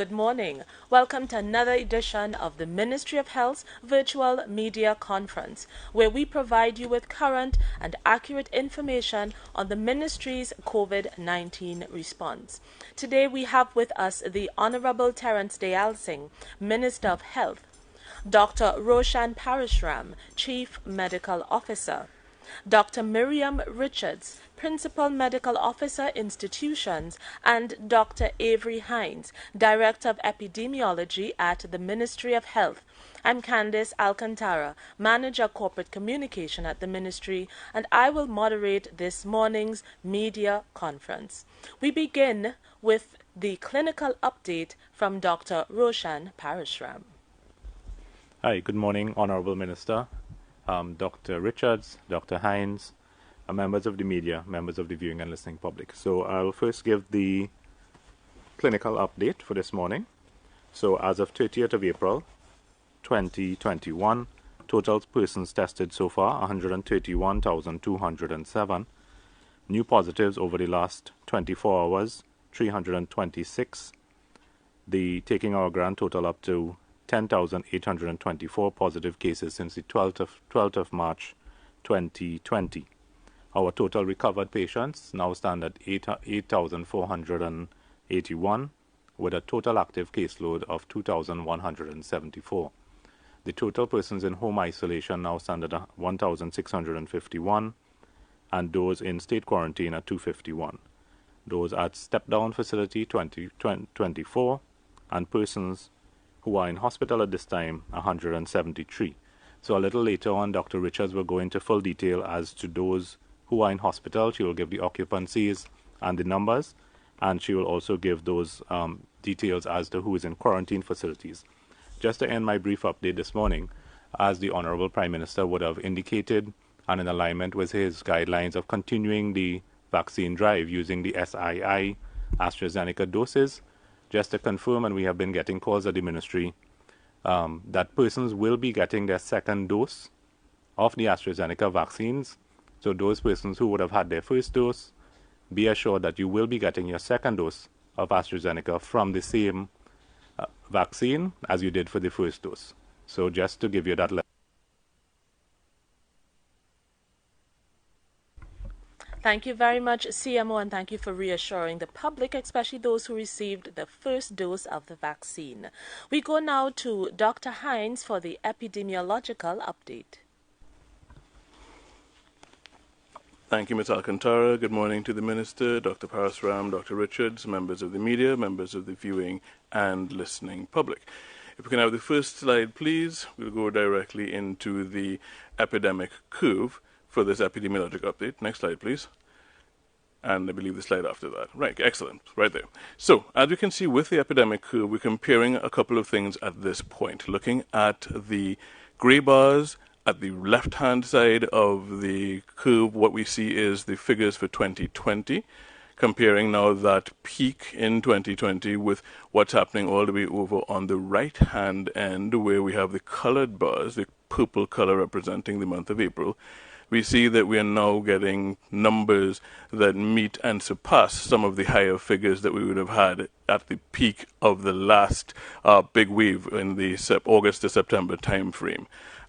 Good morning. Welcome to another edition of the Ministry of Health's virtual media conference, where we provide you with current and accurate information on the Ministry's COVID-19 response. Today we have with us the Honorable Terrence Deyalsingh, Minister of Health, Dr. Roshan Parashram, Chief Medical Officer, Dr. Maryam Richards, Principal Medical Officer Institutions, and Dr. Avery Hines, Director of Epidemiology at the Ministry of Health. I'm Candice Alcantara, Manager Corporate Communication at the Ministry, and I will moderate this morning's media conference. We begin with the clinical update from Dr. Roshan Parashram. Hi, good morning, Honorable Minister, Dr. Richards, Dr. Hines, members of the media, members of the viewing and listening public. So I'll first give the clinical update for this morning. So as of 30th of April, 2021, total persons tested so far, 131,207. New positives over the last 24 hours, 326. Taking our grand total up to 10,824 positive cases since the 12th of March 2020. Our total recovered patients now stand at 8,481 with a total active caseload of 2,174. The total persons in home isolation now stand at 1,651 and those in state quarantine at 251. Those at step-down facility 24 and persons who are in hospital at this time, 173. So a little later on, Dr. Richards will go into full detail as to those who are in hospital. She will give the occupancies and the numbers, and she will also give those details as to who is in quarantine facilities. Just to end my brief update this morning, as the Honorable Prime Minister would have indicated, and in alignment with his guidelines of continuing the vaccine drive using the SII AstraZeneca doses, just to confirm, and we have been getting calls at the Ministry, that persons will be getting their second dose of the AstraZeneca vaccines. So those persons who would have had their first dose, be assured that you will be getting your second dose of AstraZeneca from the same vaccine as you did for the first dose. So just to give you that. Thank you very much, CMO, and thank you for reassuring the public, especially those who received the first dose of the vaccine. We go now to Dr. Hines for the epidemiological update. Thank you, Ms. Alcantara. Good morning to the Minister, Dr. Parashram, Dr. Richards, members of the media, members of the viewing and listening public. If we can have the first slide, please. We'll go directly into the epidemic curve for this epidemiological update. Next slide, please. And I believe the slide after that. Right, excellent, right there. So, as you can see with the epidemic curve, we're comparing a couple of things at this point. Looking at the gray bars at the left-hand side of the curve, what we see is the figures for 2020, comparing now that peak in 2020 with what's happening all the way over on the right-hand end, where we have the colored bars, the purple color representing the month of April. We see that we are now getting numbers that meet and surpass some of the higher figures that we would have had at the peak of the last big wave in the August to September timeframe.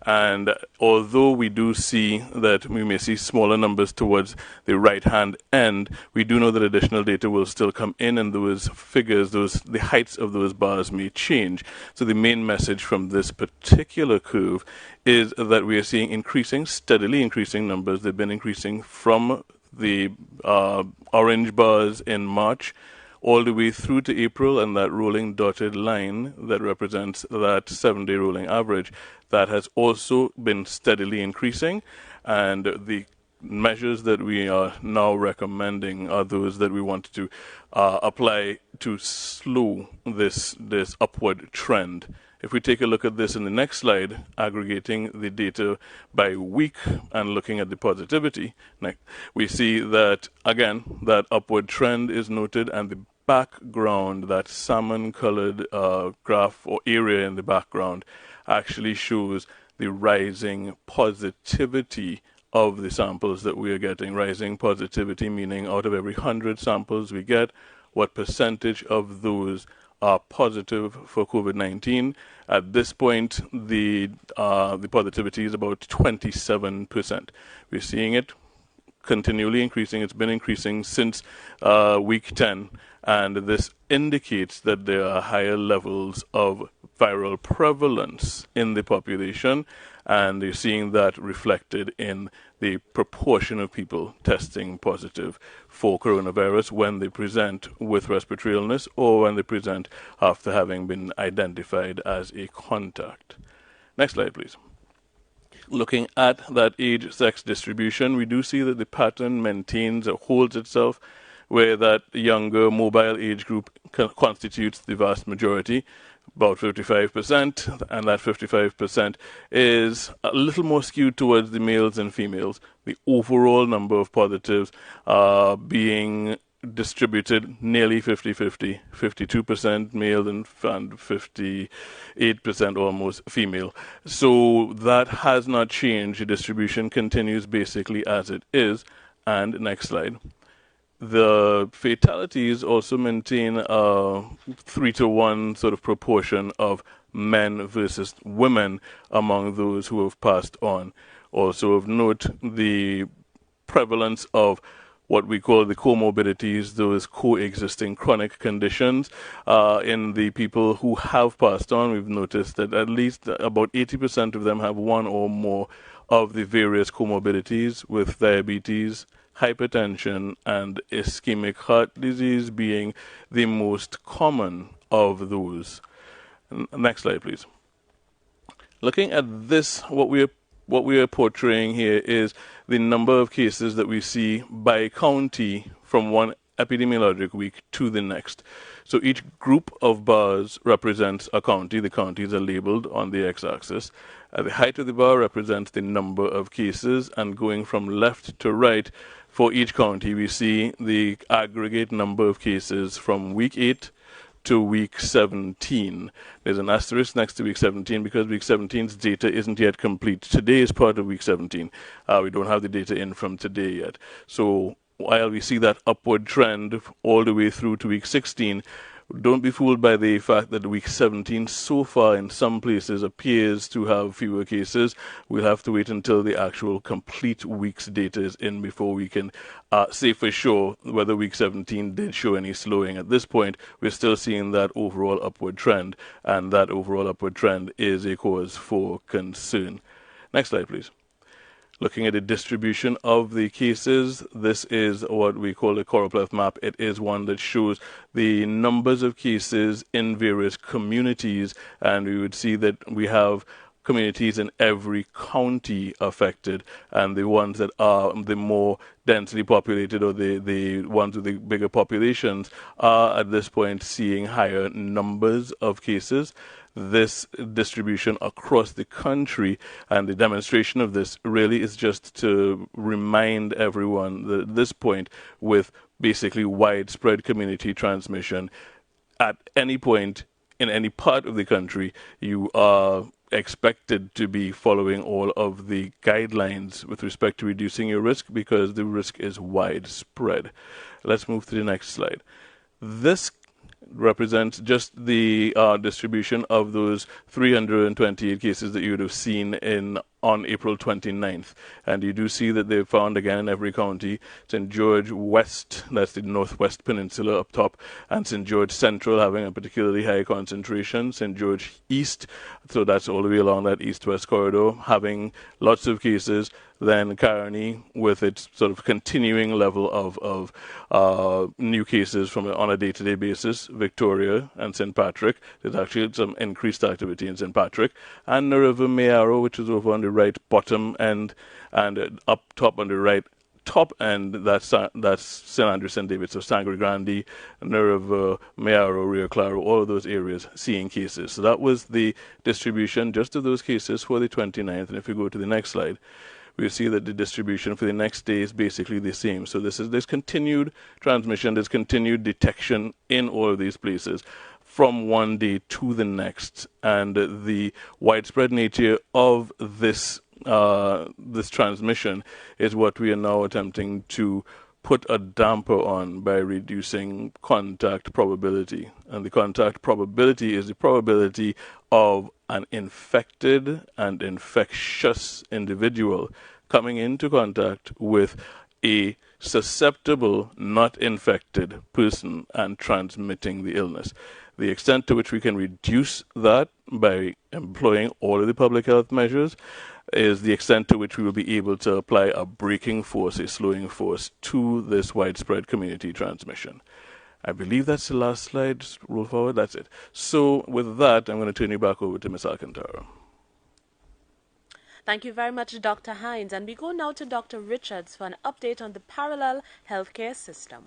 And although we do see that we may see smaller numbers towards the right-hand end, we do know that additional data will still come in, and those figures, the heights of those bars may change. So the main message from this particular curve is that we are seeing steadily increasing numbers. They've been increasing from the orange bars in March all the way through to April, and that rolling dotted line that represents that 7-day rolling average, that has also been steadily increasing. And the measures that we are now recommending are those that we want to apply to slow this upward trend. If we take a look at this in the next slide, aggregating the data by week and looking at the positivity, we see that, again, that upward trend is noted, and the background, that salmon-colored graph or area in the background, actually shows the rising positivity of the samples that we are getting. Rising positivity meaning out of every 100 samples we get, what percentage of those are positive for COVID-19. At this point, the positivity is about 27%. We're seeing it continually increasing. It's been increasing since week 10, and this indicates that there are higher levels of viral prevalence in the population, and you're seeing that reflected in the proportion of people testing positive for coronavirus when they present with respiratory illness or when they present after having been identified as a contact. Next slide, please. Looking at that age-sex distribution, we do see that the pattern maintains or holds itself, where that younger mobile age group constitutes the vast majority, about 55%, and that 55% is a little more skewed towards the males and females. The overall number of positives being distributed nearly 50-50, 52% male and 58% almost female. So that has not changed. The distribution continues basically as it is. And next slide. The fatalities also maintain a 3-to-1 sort of proportion of men versus women among those who have passed on. Also of note, the prevalence of what we call the comorbidities, those coexisting chronic conditions. In the people who have passed on, we've noticed that at least about 80% of them have one or more of the various comorbidities, with diabetes, hypertension, and ischemic heart disease being the most common of those. Next slide, please. Looking at this, what we are portraying here is the number of cases that we see by county from one epidemiologic week to the next. So each group of bars represents a county. The counties are labeled on the x-axis. The height of the bar represents the number of cases, and going from left to right, for each county, we see the aggregate number of cases from week 8 to week 17. There's an asterisk next to week 17 because week 17's data isn't yet complete. Today is part of week 17. We don't have the data in from today yet. So while we see that upward trend all the way through to week 16, don't be fooled by the fact that week 17 so far in some places appears to have fewer cases. We'll have to wait until the actual complete week's data is in before we can say for sure whether week 17 did show any slowing. At this point, we're still seeing that overall upward trend, and that overall upward trend is a cause for concern. Next slide, please. Looking at the distribution of the cases, this is what we call a COURA map. It is one that shows the numbers of cases in various communities, and we would see that we have communities in every county affected, and the ones that are the more densely populated, or the ones with the bigger populations, are at this point seeing higher numbers of cases. This distribution across the country, and the demonstration of this really is just to remind everyone that at this point, with basically widespread community transmission, at any point in any part of the country, you are expected to be following all of the guidelines with respect to reducing your risk, because the risk is widespread. Let's move to the next slide. This represents just the distribution of those 328 cases that you would have seen on April 29th. And you do see that they're found again in every county. St. George West, that's the Northwest Peninsula up top, and St. George Central having a particularly high concentration. St. George East, so that's all the way along that east-west corridor, having lots of cases. Then Caroni, with its sort of continuing level of new cases on a day-to-day basis. Victoria and St. Patrick, there's actually some increased activity in St. Patrick. And River Mayaro, which is over on the right bottom end, and up top on the right top end, that's St. Andrew, St. David, so Sangre Grande, River Mayaro, Rio Claro, all of those areas seeing cases. So that was the distribution just of those cases for the 29th. And if we go to the next slide, we see that the distribution for the next day is basically the same. So there's continued transmission, there's continued detection in all of these places from one day to the next. And the widespread nature of this transmission is what we are now attempting to put a damper on by reducing contact probability. And the contact probability is the probability of an infected and infectious individual coming into contact with a susceptible, not infected person and transmitting the illness. The extent to which we can reduce that by employing all of the public health measures is the extent to which we will be able to apply a braking force, a slowing force to this widespread community transmission. I believe that's the last slide. Just roll forward. That's it. So with that, I'm going to turn you back over to Ms. Alcantara. Thank you very much, Dr. Hines. And we go now to Dr. Richards for an update on the parallel healthcare system.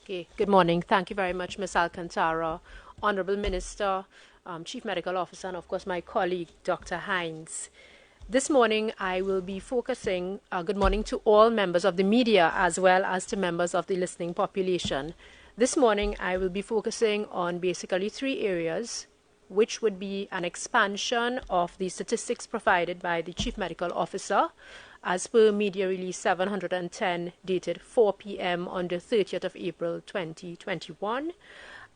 Okay, good morning. Thank you very much, Ms. Alcantara, Honorable Minister, Chief Medical Officer, and of course my colleague, Dr. Hines. This morning I will be focusing, good morning to all members of the media as well as to members of the listening population. This morning I will be focusing on basically three areas, which would be an expansion of the statistics provided by the Chief Medical Officer, as per Media Release 710, dated 4 p.m. on the 30th of April 2021,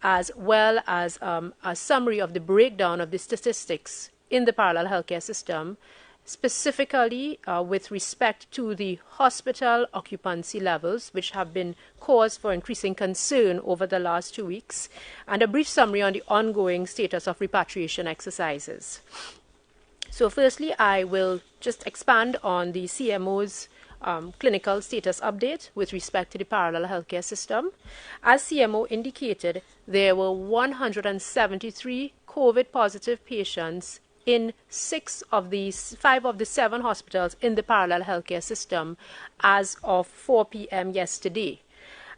as well as a summary of the breakdown of the statistics in the parallel healthcare system, specifically with respect to the hospital occupancy levels, which have been cause for increasing concern over the last 2 weeks, and a brief summary on the ongoing status of repatriation exercises. So firstly, I will just expand on the CMO's clinical status update with respect to the parallel healthcare system. As CMO indicated, there were 173 COVID-positive patients in 5 of the 7 hospitals in the parallel healthcare system as of 4 p.m. yesterday.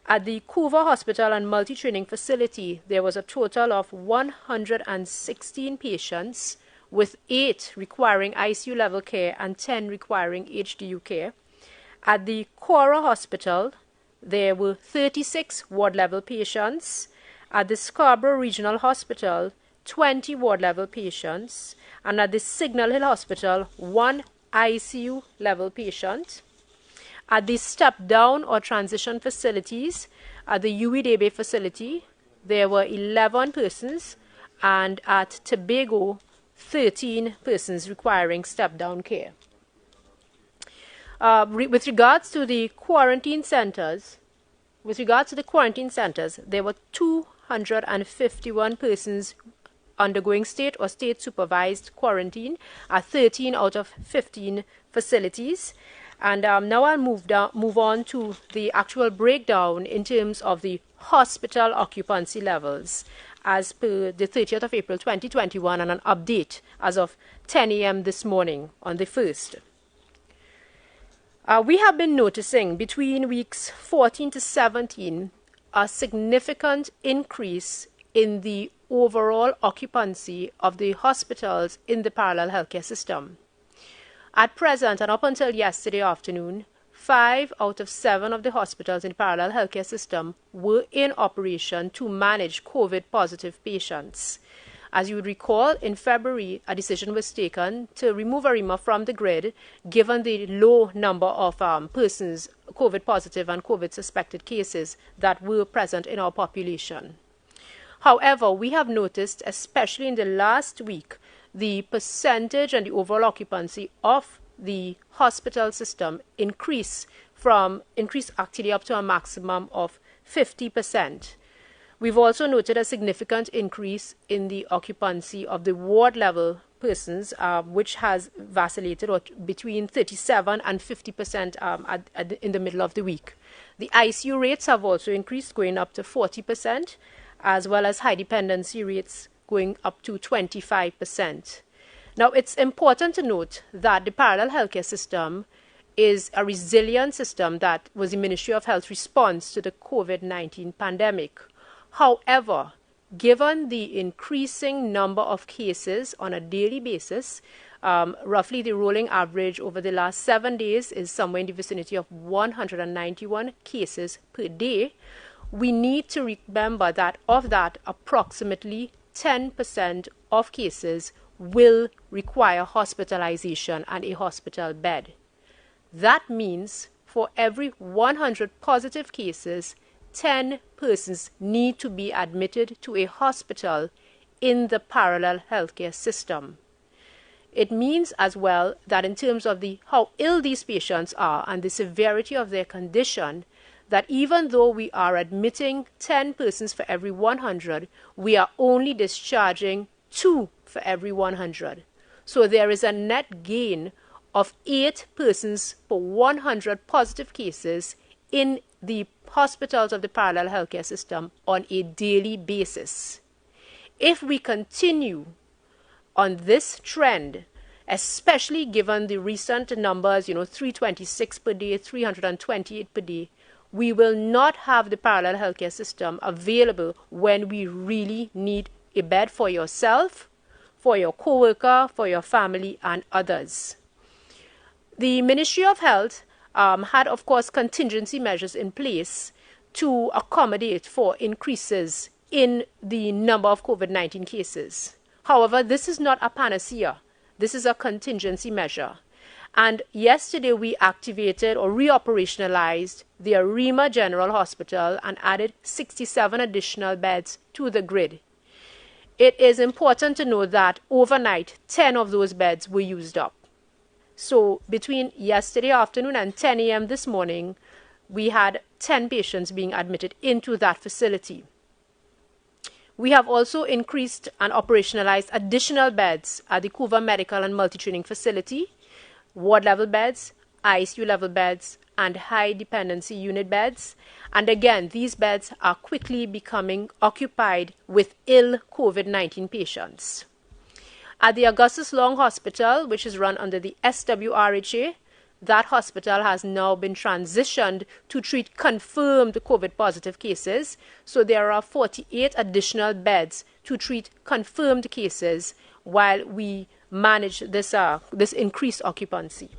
At the COUVA Hospital and Multi-Training Facility, there was a total of 116 patients, with 8 requiring ICU level care and 10 requiring HDU care. At the CAURA Hospital, there were 36 ward level patients. At the SCARBOROUGH Regional Hospital, 20 ward level patients. And at the Signal Hill Hospital, 1 ICU level patient. At the step down or transition facilities, at the UWDB facility, there were 11 persons, and at Tobago, 13 persons requiring step-down care. With regards to the quarantine centers, there were 251 persons undergoing state or state-supervised quarantine at 13 out of 15 facilities. And now I'll move on to the actual breakdown in terms of the hospital occupancy levels as per the 30th of April 2021, and an update as of 10 a.m. this morning on the 1st. We have been noticing between weeks 14 to 17 a significant increase in the overall occupancy of the hospitals in the parallel healthcare system. At present, and up until yesterday afternoon, 5 out of 7 of the hospitals in the parallel healthcare system were in operation to manage COVID-positive patients. As you would recall, in February, a decision was taken to remove Arima from the grid, given the low number of persons COVID-positive and COVID-suspected cases that were present in our population. However, we have noticed, especially in the last week, the percentage and the overall occupancy of the hospital system increased actually up to a maximum of 50%. We've also noted a significant increase in the occupancy of the ward level persons, which has vacillated between 37 and 50% in the middle of the week. The ICU rates have also increased, going up to 40%, as well as high dependency rates going up to 25%. Now, it's important to note that the parallel healthcare system is a resilient system that was the Ministry of Health's response to the COVID-19 pandemic. However, given the increasing number of cases on a daily basis, roughly the rolling average over the last 7 days is somewhere in the vicinity of 191 cases per day, we need to remember that of that, approximately 10% of cases will require hospitalization and a hospital bed. That means for every 100 positive cases, 10 persons need to be admitted to a hospital in the parallel healthcare system. It means as well that in terms of how ill these patients are and the severity of their condition, that even though we are admitting 10 persons for every 100, we are only discharging 2 for every 100. So there is a net gain of 8 persons per 100 positive cases in the hospitals of the parallel healthcare system on a daily basis. If we continue on this trend, especially given the recent numbers, 326 per day, 328 per day, we will not have the parallel healthcare system available when we really need a bed for yourself, for your co-worker, for your family, and others. The Ministry of Health had, of course, contingency measures in place to accommodate for increases in the number of COVID-19 cases. However, this is not a panacea. This is a contingency measure. And yesterday we activated or re-operationalized the Arima General Hospital and added 67 additional beds to the grid. It is important to know that overnight, 10 of those beds were used up. So between yesterday afternoon and 10 a.m. this morning, we had 10 patients being admitted into that facility. We have also increased and operationalized additional beds at the COUVA Medical and Multi-Training Facility, ward-level beds, ICU-level beds, and high-dependency unit beds. And again, these beds are quickly becoming occupied with ill COVID-19 patients. At the Augustus Long Hospital, which is run under the SWRHA, that hospital has now been transitioned to treat confirmed COVID-positive cases. So there are 48 additional beds to treat confirmed cases while we manage this increased occupancy.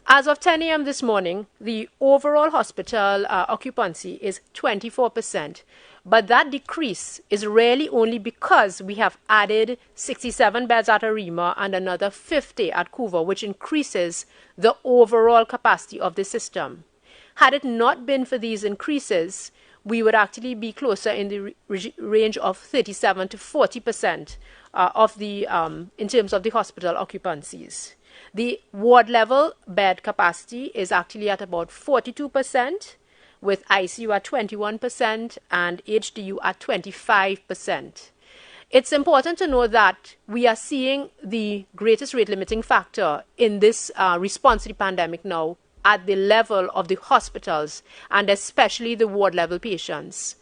As of 10 a.m. this morning, the overall hospital occupancy is 24%. But that decrease is really only because we have added 67 beds at Arima and another 50 at COUVA, which increases the overall capacity of the system. Had it not been for these increases, we would actually be closer in the range of 37 to 40% in terms of the hospital occupancies. The ward level bed capacity is actually at about 42%. With ICU at 21% and HDU at 25%. It's important to know that we are seeing the greatest rate-limiting factor in this response to the pandemic now at the level of the hospitals and especially the ward-level patients.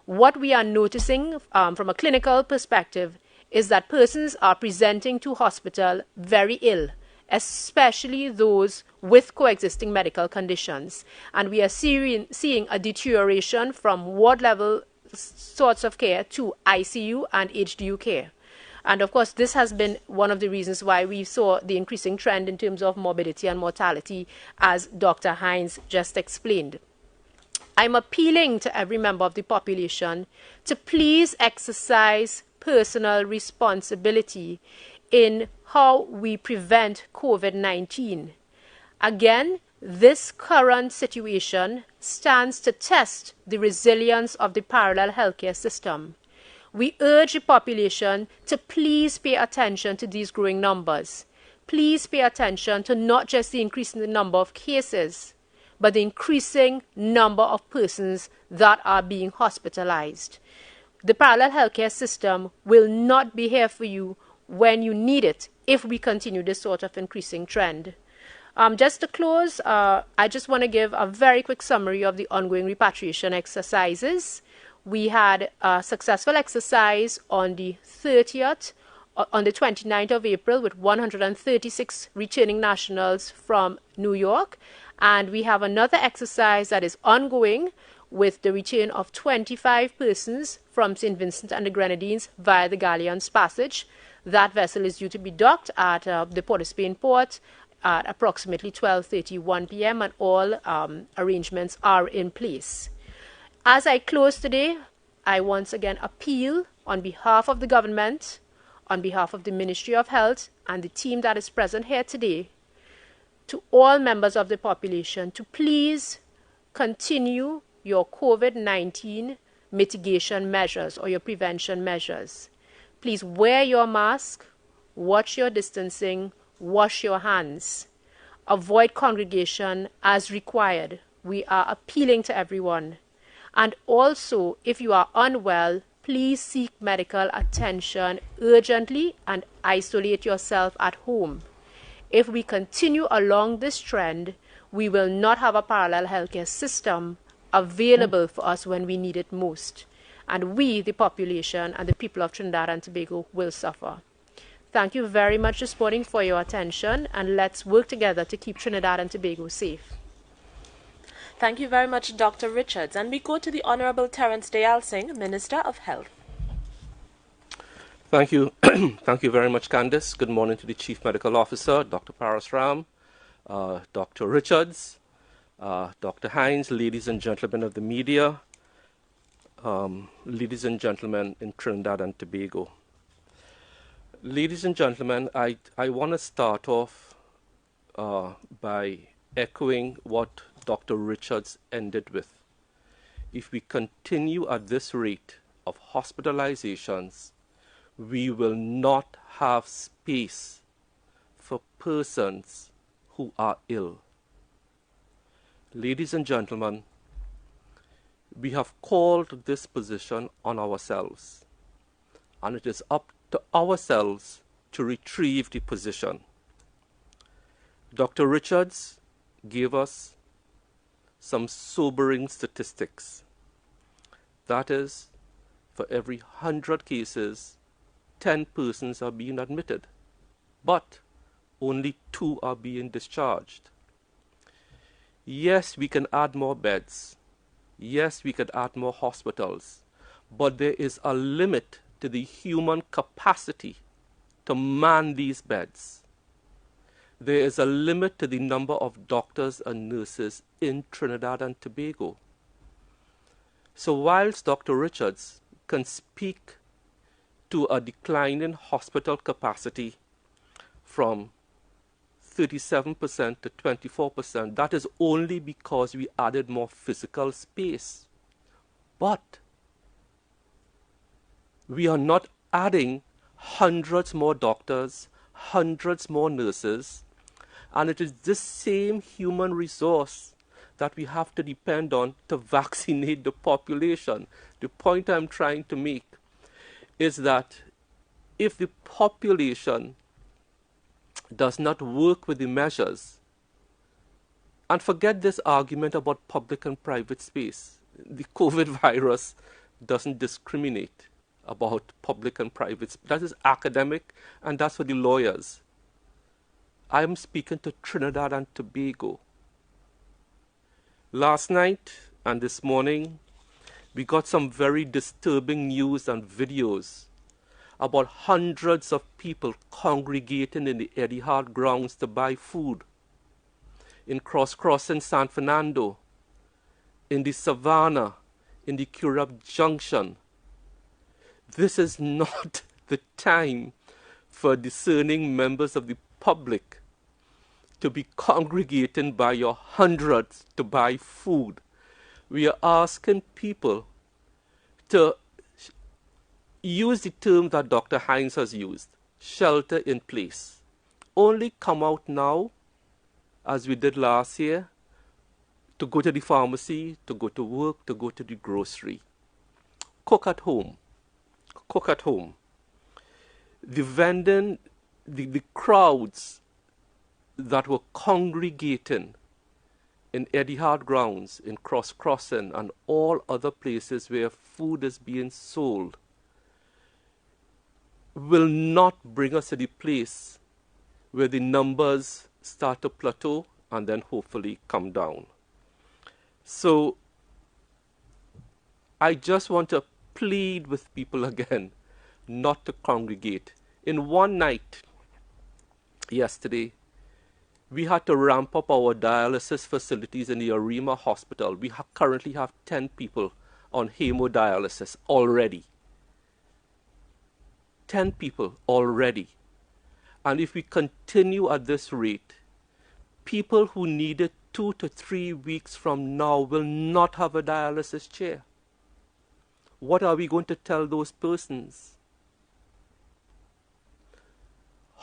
What we are noticing from a clinical perspective is that persons are presenting to hospital very ill, especially those with coexisting medical conditions. And we are seeing a deterioration from ward-level sorts of care to ICU and HDU care. And of course, this has been one of the reasons why we saw the increasing trend in terms of morbidity and mortality, as Dr. Hines just explained. I'm appealing to every member of the population to please exercise personal responsibility in how we prevent COVID-19. Again, this current situation stands to test the resilience of the parallel healthcare system. We urge the population to please pay attention to these growing numbers. Please pay attention to not just the increase in the number of cases, but the increasing number of persons that are being hospitalized. The parallel healthcare system will not be here for you when you need it if we continue this sort of increasing trend. Just to close, I just want to give a very quick summary of the ongoing repatriation exercises. We had a successful exercise on the 30th, on the 29th of April with 136 returning nationals from New York. And we have another exercise that is ongoing with the return of 25 persons from St. Vincent and the Grenadines via the Galleon's Passage. That vessel is due to be docked at the Port of Spain port at approximately 12:31 p.m. and all arrangements are in place. As I close today, I once again appeal on behalf of the government, on behalf of the Ministry of Health and the team that is present here today, to all members of the population to please continue your COVID-19 mitigation measures or your prevention measures. Please wear your mask, watch your distancing, wash your hands. Avoid congregation as required. We are appealing to everyone. And also, if you are unwell, please seek medical attention urgently and isolate yourself at home. If we continue along this trend, we will not have a parallel healthcare system available for us when we need it most. And we, the population and the people of Trinidad and Tobago, will suffer. Thank you very much this morning for your attention, and let's work together to keep Trinidad and Tobago safe. Thank you very much, Dr. Richards. And we go to the Honorable Terrence Deyalsingh, Minister of Health. Thank you. Thank you very much, Candice. Good morning to the Chief Medical Officer, Dr. Parasram, Dr. Richards, Dr. Hines, ladies and gentlemen of the media, ladies and gentlemen in Trinidad and Tobago. Ladies and gentlemen, I want to start off by echoing what Dr. Richards ended with. If we continue at this rate of hospitalizations, we will not have space for persons who are ill. Ladies and gentlemen, we have called this position on ourselves, and it is up to ourselves to retrieve the position. Dr. Richards gave us some sobering statistics. That is, for every 100 cases, 10 persons are being admitted, but only 2 are being discharged. Yes, we can add more beds. Yes, we can add more hospitals, but there is a limit to the human capacity to man these beds. There is a limit to the number of doctors and nurses in Trinidad and Tobago. So whilst Dr. Richards can speak to a decline in hospital capacity from 37% to 24%, that is only because we added more physical space. But we are not adding hundreds more doctors, hundreds more nurses, and it is this same human resource that we have to depend on to vaccinate the population. The point I'm trying to make is that if the population does not work with the measures, and forget this argument about public and private space, the COVID virus doesn't discriminate about public and private. That is academic, and that's for the lawyers. I am speaking to Trinidad and Tobago. Last night and this morning, we got some very disturbing news and videos about hundreds of people congregating in the Eddie Hart Grounds to buy food. In Cross-Crossing, San Fernando, in the Savannah, in the CAURA Junction. This is not the time for discerning members of the public to be congregating by your hundreds to buy food. We are asking people to use the term that Dr. Hines has used, shelter in place. Only come out now, as we did last year, to go to the pharmacy, to go to work, to go to the grocery. Cook at home. Cook at home. The vending, the crowds that were congregating in Eddie Hart Grounds, in Cross-Crossing, and all other places where food is being sold, will not bring us to the place where the numbers start to plateau and then hopefully come down. So I just want to plead with people again not to congregate. In one night yesterday, we had to ramp up our dialysis facilities in the Arima Hospital. We currently have 10 people on hemodialysis already. 10 people already. And if we continue at this rate, people who need it 2 to 3 weeks from now will not have a dialysis chair. What are we going to tell those persons?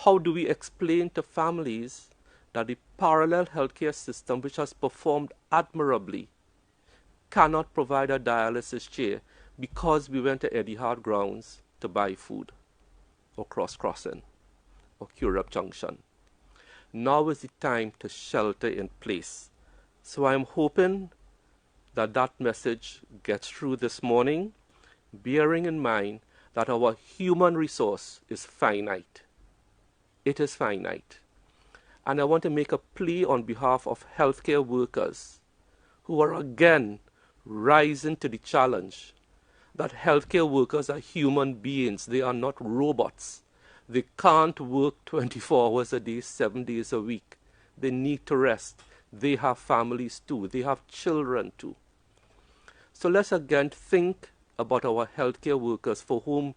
How do we explain to families that the parallel healthcare system, which has performed admirably, cannot provide a dialysis chair because we went to Eddie Hart Grounds to buy food, or Crossing, or CAURA Junction? Now is the time to shelter in place. So I'm hoping that that message gets through this morning, bearing in mind that our human resource is finite. It is finite. And I want to make a plea on behalf of healthcare workers who are again rising to the challenge that healthcare workers are human beings. They are not robots. They can't work 24 hours a day, 7 days a week. They need to rest. They have families too. They have children too. So let's again think about our healthcare workers, for whom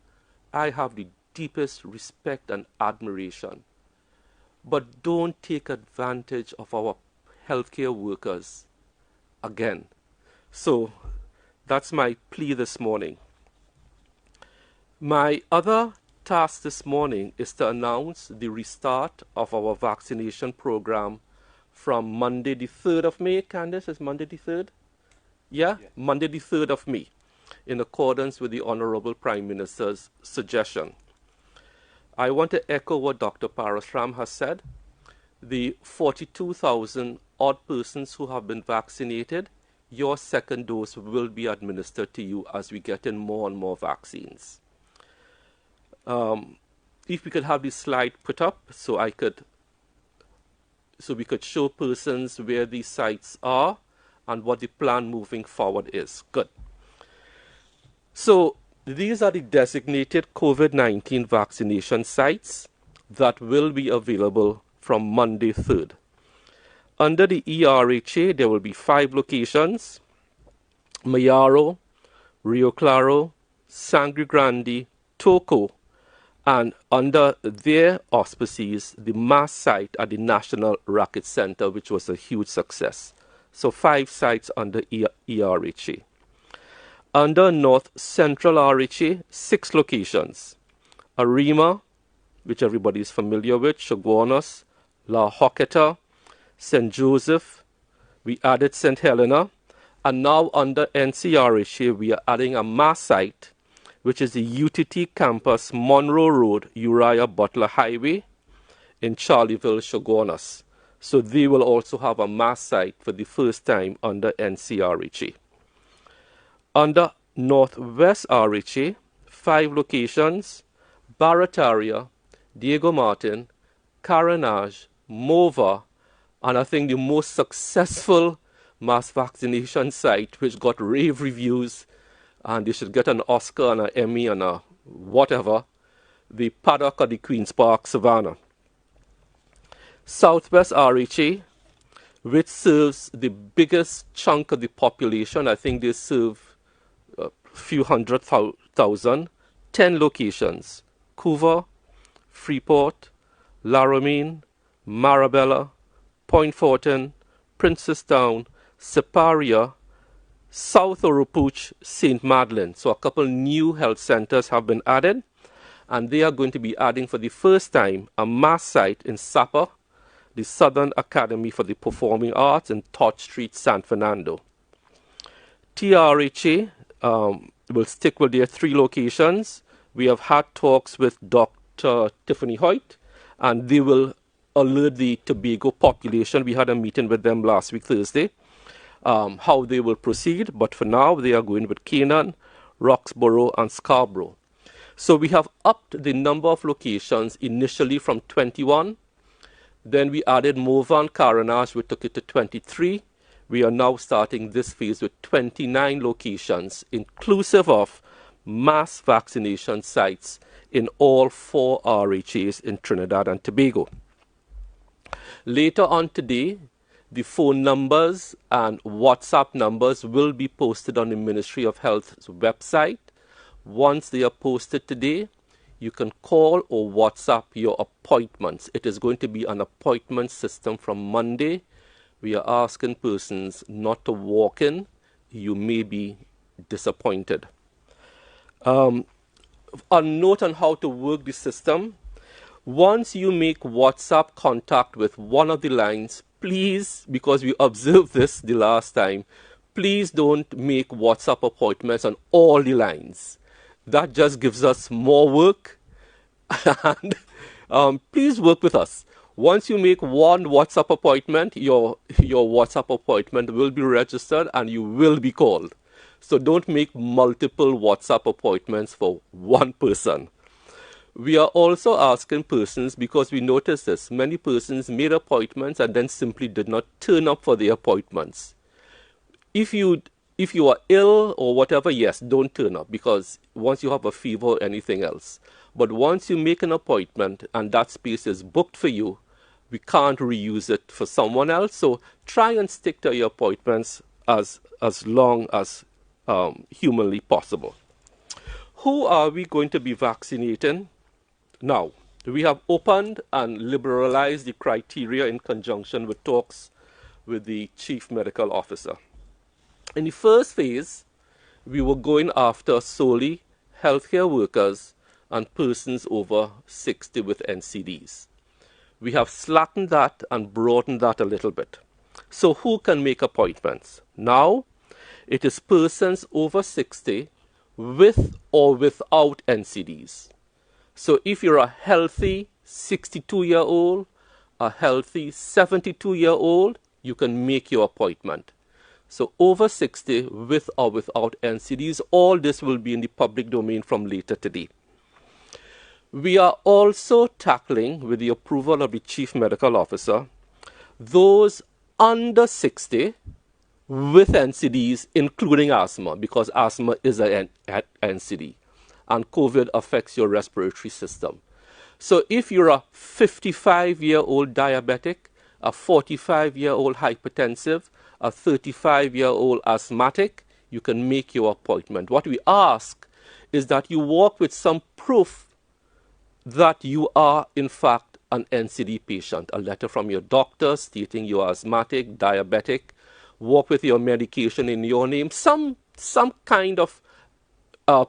I have the deepest respect and admiration. But don't take advantage of our healthcare workers again. So that's my plea this morning. My other task this morning is to announce the restart of our vaccination program from Monday the 3rd of May. Candace, is Monday the 3rd? Yeah? Monday the 3rd of May, in accordance with the Honorable Prime Minister's suggestion. I want to echo what Dr. Parasram has said. The 42,000 odd persons who have been vaccinated, your second dose will be administered to you as we get in more and more vaccines. If we could have this slide put up so we could show persons where these sites are and what the plan moving forward is. Good. So these are the designated COVID-19 vaccination sites that will be available from Monday 3rd. Under the ERHA, there will be 5 locations: Mayaro, Rio Claro, Sangre Grande, Toco, and under their auspices, the mass site at the National Racket Center, which was a huge success. So 5 sites under ERHA. Under North Central RHA, 6 locations: Arima, which everybody is familiar with, Chaguanas, La Hoqueta, St. Joseph, we added St. Helena, and now under NCRHA, we are adding a mass site, which is the UTT campus, Monroe Road, Uriah Butler Highway in Charleville, Chaguanas. So they will also have a mass site for the first time under NCRHA. Under Northwest RHA, 5 locations: Barataria, Diego Martin, Carenage, Mova, and I think the most successful mass vaccination site, which got rave reviews, and they should get an Oscar and an Emmy and a whatever, the Paddock at the Queen's Park, Savannah. Southwest RHA, which serves the biggest chunk of the population. I think they serve a few 100,000, 10 locations: COUVA, Freeport, Laramine, Marabella, Point Fortin, Princestown, Siparia, South Oropouche, St. Madeleine. So a couple new health centers have been added, and they are going to be adding for the first time a mass site in Sapa, the Southern Academy for the Performing Arts in Todd Street, San Fernando. TRHA will stick with their 3 locations. We have had talks with Dr. Tiffany Hoyt, and they will alert the Tobago population. We had a meeting with them last week, Thursday, how they will proceed. But for now, they are going with Canaan, Roxborough, and Scarborough. So we have upped the number of locations initially from 21. Then we added Mova and Carenage, we took it to 23. We are now starting this phase with 29 locations, inclusive of mass vaccination sites in all 4 RHAs in Trinidad and Tobago. Later on today, the phone numbers and WhatsApp numbers will be posted on the Ministry of Health's website. Once they are posted today, you can call or WhatsApp your appointments. It is going to be an appointment system from Monday. We are asking persons not to walk in. You may be disappointed. A note on how to work the system. Once you make WhatsApp contact with one of the lines, please, because we observed this the last time, please don't make WhatsApp appointments on all the lines. That just gives us more work. And please work with us. Once you make one WhatsApp appointment, your WhatsApp appointment will be registered and you will be called. So don't make multiple WhatsApp appointments for one person. We are also asking persons, because we noticed this, many persons made appointments and then simply did not turn up for the appointments. If you are ill or whatever, yes, don't turn up, because once you have a fever or anything else. But once you make an appointment and that space is booked for you, we can't reuse it for someone else. So try and stick to your appointments as long as humanly possible. Who are we going to be vaccinating? Now, we have opened and liberalized the criteria in conjunction with talks with the Chief Medical Officer. In the first phase, we were going after solely healthcare workers and persons over 60 with NCDs. We have slackened that and broadened that a little bit. So who can make appointments? Now, it is persons over 60 with or without NCDs. So if you're a healthy 62-year-old, a healthy 72-year-old, you can make your appointment. So over 60 with or without NCDs, all this will be in the public domain from later today. We are also tackling, with the approval of the Chief Medical Officer, those under 60 with NCDs, including asthma, because asthma is an NCD, and COVID affects your respiratory system. So if you're a 55-year-old diabetic, a 45-year-old hypertensive, a 35-year-old asthmatic, you can make your appointment. What we ask is that you walk with some proof that you are, in fact, an NCD patient. A letter from your doctor stating you are asthmatic, diabetic, walk with your medication in your name, some kind of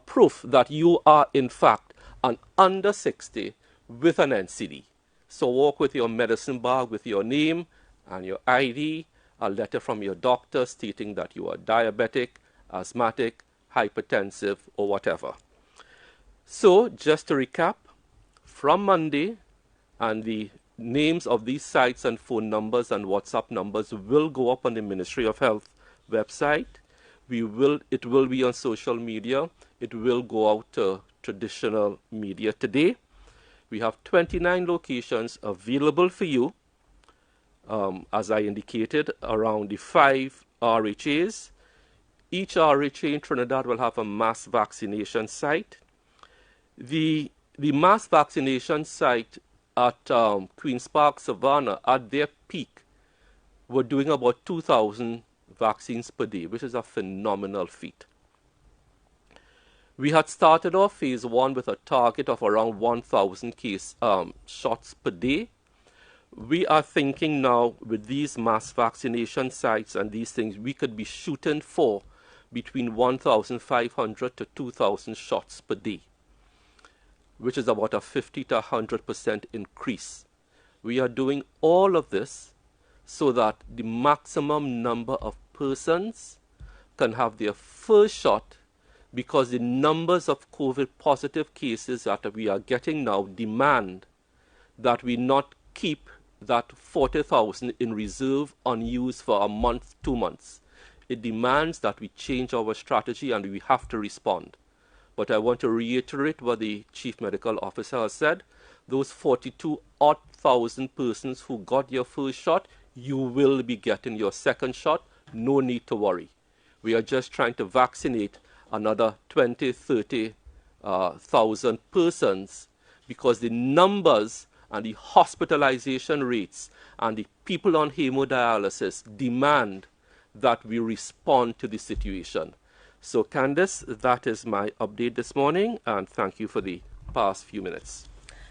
proof that you are, in fact, an under 60 with an NCD. So walk with your medicine bag with your name and your ID, a letter from your doctor stating that you are diabetic, asthmatic, hypertensive, or whatever. So just to recap, from Monday, and the names of these sites and phone numbers and WhatsApp numbers will go up on the Ministry of Health website. It will be on social media. It will go out to traditional media today. We have 29 locations available for you, as I indicated, around the 5 RHAs. Each RHA in Trinidad will have a mass vaccination site. The mass vaccination site at Queen's Park, Savannah, at their peak, were doing about 2,000 vaccines per day, which is a phenomenal feat. We had started off phase 1 with a target of around 1,000 shots per day. We are thinking now with these mass vaccination sites and these things, we could be shooting for between 1,500 to 2,000 shots per day, which is about a 50 to 100% increase. We are doing all of this so that the maximum number of persons can have their first shot, because the numbers of COVID positive cases that we are getting now demand that we not keep that 40,000 in reserve unused for a month, 2 months. It demands that we change our strategy and we have to respond. But I want to reiterate what the Chief Medical Officer has said. Those 42,000 persons who got your first shot, you will be getting your second shot. No need to worry. We are just trying to vaccinate another 20, 30,000 persons, because the numbers and the hospitalization rates and the people on hemodialysis demand that we respond to the situation. So, Candice, that is my update this morning, and thank you for the past few minutes.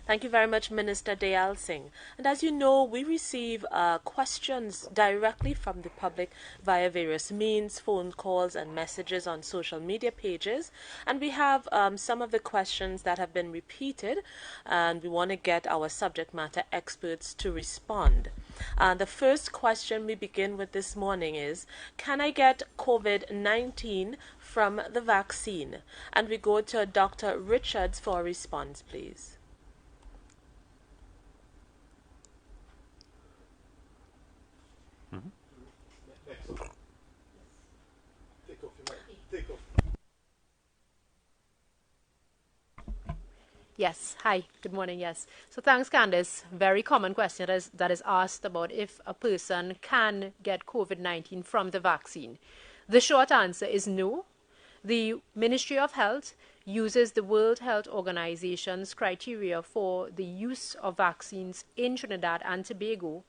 Thank you very much, Minister Deyalsingh. And as you know, we receive questions directly from the public via various means, phone calls and messages on social media pages. And we have some of the questions that have been repeated, and we want to get our subject matter experts to respond. The first question we begin with this morning is, can I get COVID-19 from the vaccine? And we go to Dr. Richards for a response, please. Yes. Hi. Good morning. Yes. So thanks, Candice. Very common question that is asked about if a person can get COVID-19 from the vaccine. The short answer is no. The Ministry of Health uses the World Health Organization's criteria for the use of vaccines in Trinidad and Tobago,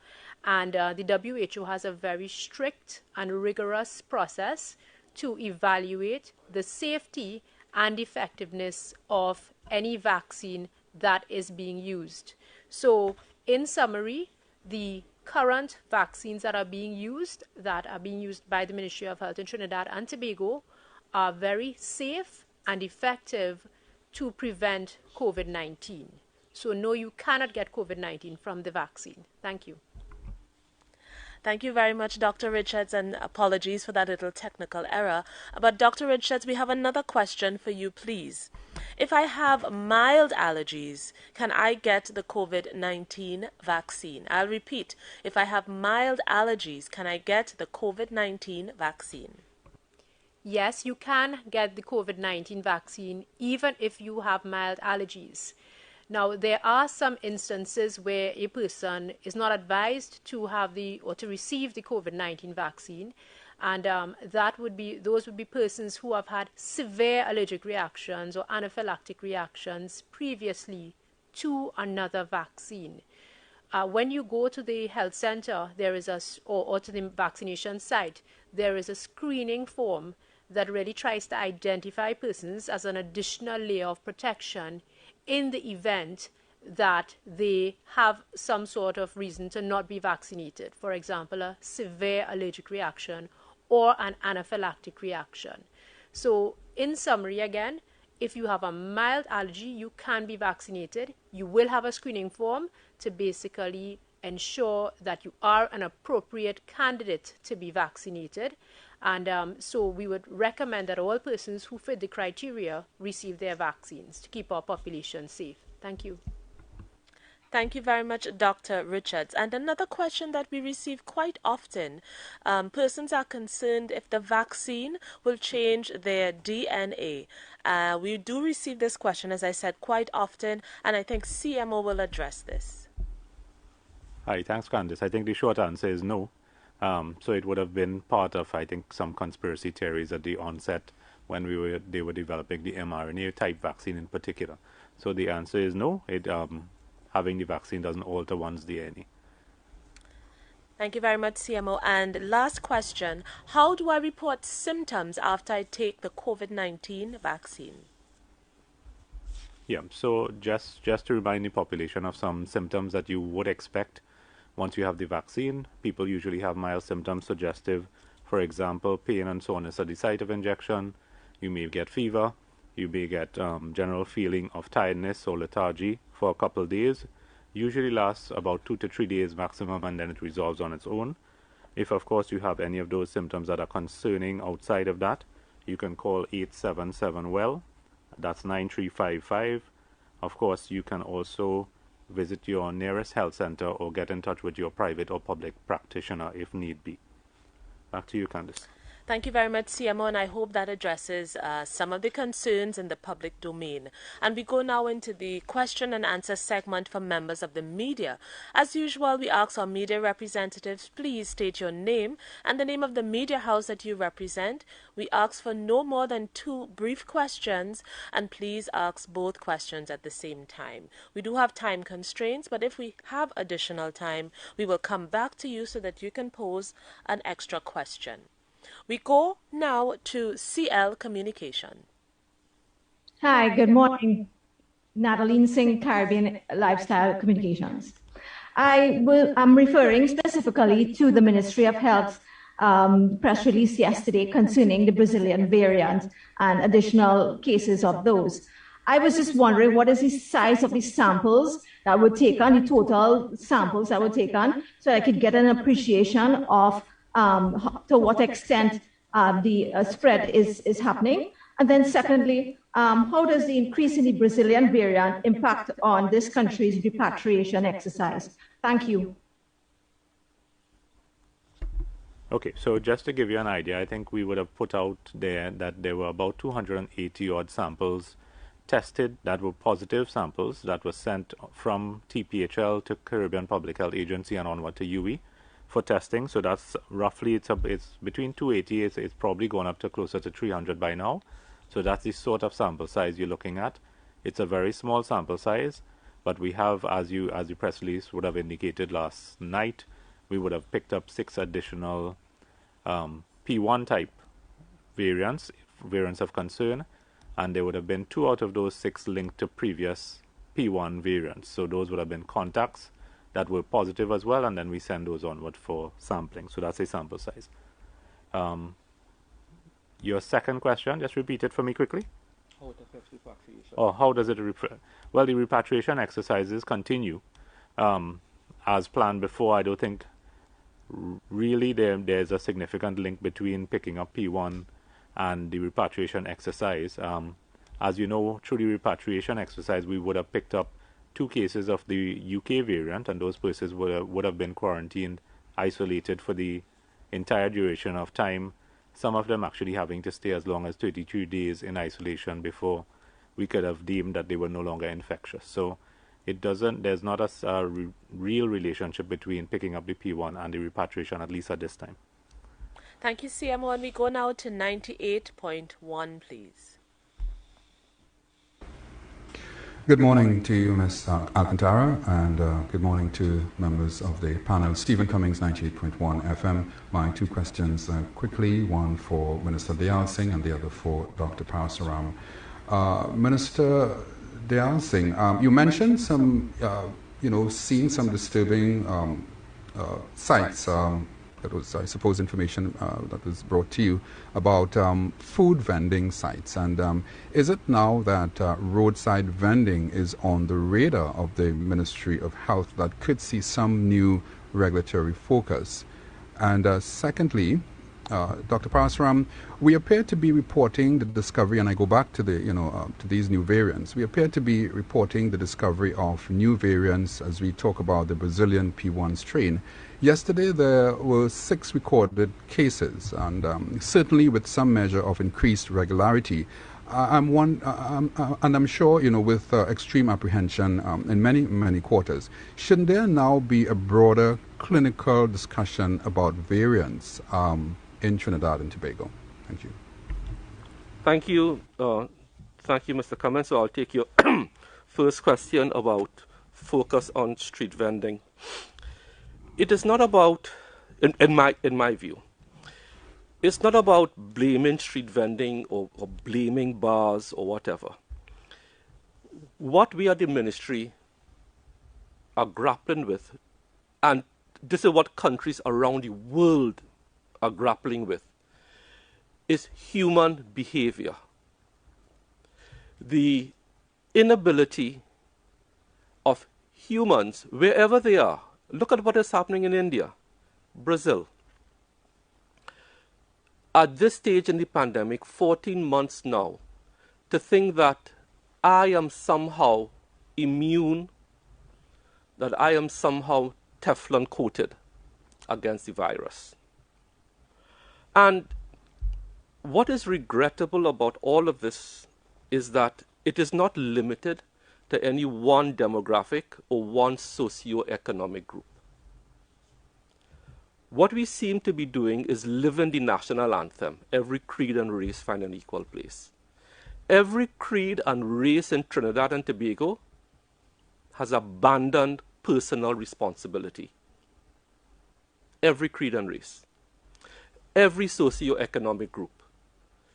and the WHO has a very strict and rigorous process to evaluate the safety and effectiveness of any vaccine that is being used. So, in summary, the current vaccines that are being used by the Ministry of Health in Trinidad and Tobago are very safe and effective to prevent COVID-19. So no, you cannot get COVID-19 from the vaccine. Thank you. Thank you very much, Dr. Richards, and apologies for that little technical error. But Dr. Richards, we have another question for you, please. If I have mild allergies, can I get the COVID-19 vaccine? I'll repeat. If I have mild allergies, can I get the COVID-19 vaccine? Yes, you can get the COVID-19 vaccine even if you have mild allergies. Now, there are some instances where a person is not advised to have to receive the COVID-19 vaccine, and those would be persons who have had severe allergic reactions or anaphylactic reactions previously to another vaccine. When you go to the health center, or to the vaccination site, there is a screening form that really tries to identify persons as an additional layer of protection in the event that they have some sort of reason to not be vaccinated. For example, a severe allergic reaction or an anaphylactic reaction. So, in summary again, if you have a mild allergy, you can be vaccinated. You will have a screening form to basically ensure that you are an appropriate candidate to be vaccinated. And so we would recommend that all persons who fit the criteria receive their vaccines to keep our population safe. Thank you. Thank you very much, Dr. Richards. And another question that we receive quite often, persons are concerned if the vaccine will change their DNA. We do receive this question, as I said, quite often, and I think CMO will address this. Hi, thanks, Candice. I think the short answer is no. So it would have been part of, I think, some conspiracy theories at the onset when they were developing the mRNA type vaccine in particular. So the answer is no. Having the vaccine doesn't alter one's DNA. Thank you very much, CMO. And last question, how do I report symptoms after I take the COVID-19 vaccine? Yeah, so just to remind the population of some symptoms that you would expect once you have the vaccine. People usually have mild symptoms suggestive, for example, pain and soreness at the site of injection. You may get fever. You may get general feeling of tiredness or lethargy for a couple of days. Usually lasts about 2 to 3 days maximum, and then it resolves on its own. If, of course, you have any of those symptoms that are concerning outside of that, you can call 877-WELL. That's 9355. Of course, you can also visit your nearest health center or get in touch with your private or public practitioner if need be. Back to you, Candice. Thank you very much, CMO, and I hope that addresses some of the concerns in the public domain. And we go now into the question and answer segment for members of the media. As usual, we ask our media representatives, please state your name and the name of the media house that you represent. We ask for no more than 2 brief questions, and please ask both questions at the same time. We do have time constraints, but if we have additional time, we will come back to you so that you can pose an extra question. We go now to CL Communication. Hi, good morning. Natalie Singh, Caribbean Lifestyle Communications. I'm referring specifically to the Ministry of Health's press release yesterday concerning the Brazilian variant and additional cases of those. I was just wondering what is the size of the samples that would take on, the total samples that would take on, so I could get an appreciation of to what extent the spread is happening. And then secondly, how does the increase in the Brazilian variant impact on this country's repatriation exercise? Thank you. Okay, so just to give you an idea, I think we would have put out there that there were about 280 odd samples tested that were positive samples that were sent from TPHL to Caribbean Public Health Agency and onward to UE for testing. So that's roughly, it's between 280, it's probably gone up to closer to 300 by now. So that's the sort of sample size you're looking at. It's a very small sample size, but we have, as the press release would have indicated last night, we would have picked up 6 additional P1 type variants of concern, and there would have been 2 out of those 6 linked to previous P1 variants. So those would have been contacts that were positive as well, and then we send those onward for sampling. So that's a sample size. Your second question, just repeat it for me quickly. How it affects repatriation. Or how does it well, the repatriation exercises continue as planned before. I don't think really there's a significant link between picking up P1 and the repatriation exercise. As you know, through the repatriation exercise, we would have picked up 2 cases of the UK variant, and those persons would have been quarantined, isolated for the entire duration of time. Some of them actually having to stay as long as 33 days in isolation before we could have deemed that they were no longer infectious. So there's not a real relationship between picking up the P1 and the repatriation, at least at this time. Thank you, CMO. And we go now to 98.1, please. Good morning to you, Ms. Alcantara, and good morning to members of the panel. Stephen Cummings, 98.1 FM. My 2 questions quickly, one for Minister Deyalsingh and the other for Dr. Parasuram. Minister Deyalsingh, you mentioned some, seeing some disturbing sites. That was, I suppose, information that was brought to you about food vending sites. And is it now that roadside vending is on the radar of the Ministry of Health that could see some new regulatory focus? And secondly, Dr. Parasuram, we appear to be reporting the discovery, and I go back to the, to these new variants. We appear to be reporting the discovery of new variants as we talk about the Brazilian P1 strain. Yesterday, there were 6 recorded cases, and certainly with some measure of increased regularity. And I'm sure, with extreme apprehension in many quarters, shouldn't there now be a broader clinical discussion about variants in Trinidad and Tobago? Thank you. Thank you. Thank you, Mr. Cummins. So I'll take your first question about focus on street vending. It is not about, in my view, it's not about blaming street vending or blaming bars or whatever. What we at the ministry are grappling with, and this is what countries around the world are grappling with, is human behavior. The inability of humans, wherever they are. Look at what is happening in India, Brazil. At this stage in the pandemic, 14 months now, to think that I am somehow immune, that I am somehow Teflon coated against the virus. And what is regrettable about all of this is that it is not limited to any one demographic or one socio-economic group. What we seem to be doing is living the national anthem, every creed and race find an equal place. Every creed and race in Trinidad and Tobago has abandoned personal responsibility. Every creed and race. Every socio-economic group.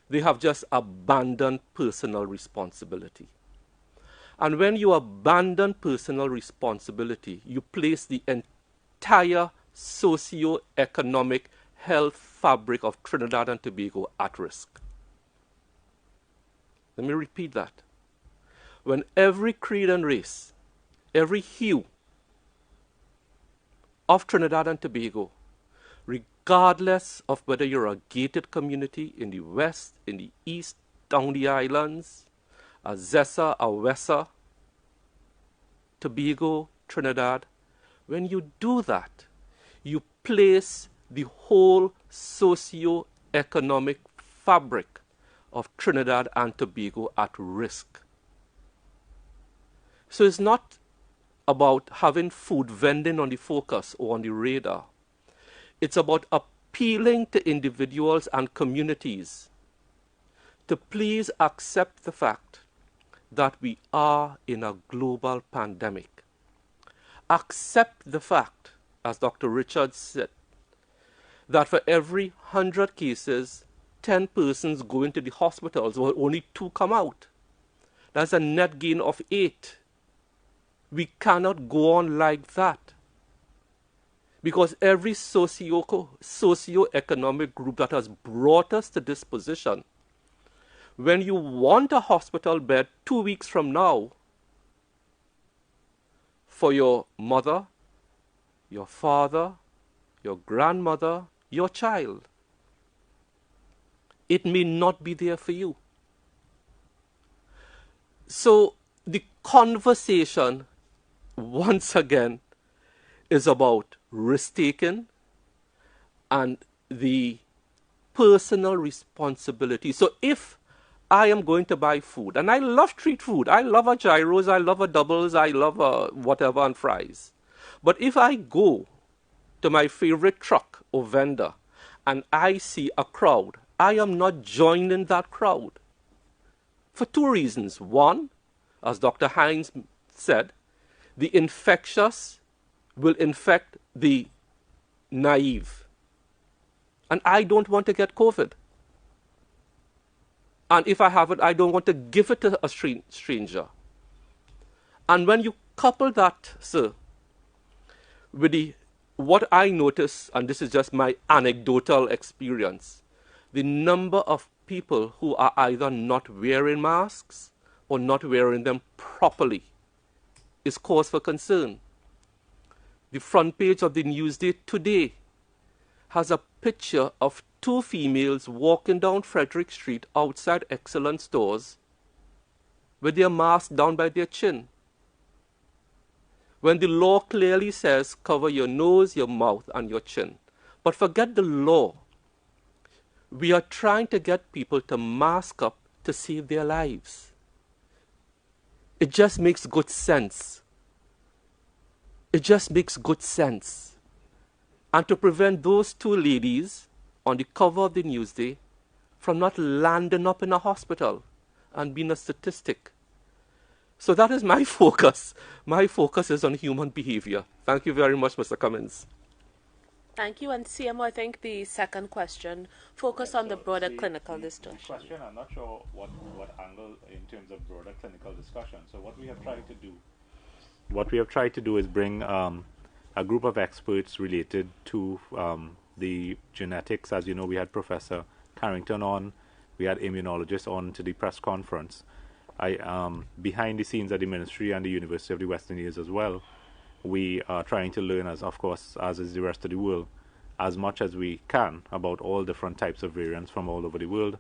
They have just abandoned personal responsibility. And when you abandon personal responsibility, you place the entire socio-economic health fabric of Trinidad and Tobago at risk. Let me repeat that. When every creed and race, every hue of Trinidad and Tobago, regardless of whether you're a gated community in the west, in the east, down the islands, a Zessa, a Wessa, Tobago, Trinidad, when you do that, you place the whole socio-economic fabric of Trinidad and Tobago at risk. So it's not about having food vending on the focus or on the radar. It's about appealing to individuals and communities to please accept the fact that we are in a global pandemic. Accept the fact, as Dr. Richards said, that for every 100 cases, 10 persons go into the hospitals, while only 2 come out. That's a net gain of 8. We cannot go on like that. Because every socio-economic group that has brought us to this position, when you want a hospital bed 2 weeks from now for your mother, your father, your grandmother, your child, it may not be there for you. So the conversation, once again, is about risk-taking and the personal responsibility. So if I am going to buy food, and I love street food, I love a gyros, I love a doubles, I love a whatever and fries. But if I go to my favorite truck or vendor and I see a crowd, I am not joining that crowd for 2 reasons. One, as Dr. Hines said, the infectious will infect the naive. And I don't want to get COVID. And if I have it, I don't want to give it to a stranger. And when you couple that, sir, with what I notice, and this is just my anecdotal experience, the number of people who are either not wearing masks or not wearing them properly is cause for concern. The front page of the Newsday today has a picture of 2 females walking down Frederick Street outside Excellent stores with their masks down by their chin. When the law clearly says cover your nose, your mouth, and your chin. But forget the law. We are trying to get people to mask up to save their lives. It just makes good sense. It just makes good sense. And to prevent those 2 ladies on the cover of the Newsday from not landing up in a hospital and being a statistic. So that is my focus. My focus is on human behavior. Thank you very much, Mr. Cummins. Thank you. And CMO, I think the second question focused on the broader clinical discussion. The question, I'm not sure what angle in terms of broader clinical discussion. So what we have tried to do is bring a group of experts related to the genetics. As you know, we had Professor Carrington on, we had immunologists on to the press conference. Behind the scenes at the Ministry and the University of the West Indies as well, we are trying to learn, as of course, as is the rest of the world, as much as we can about all different types of variants from all over the world.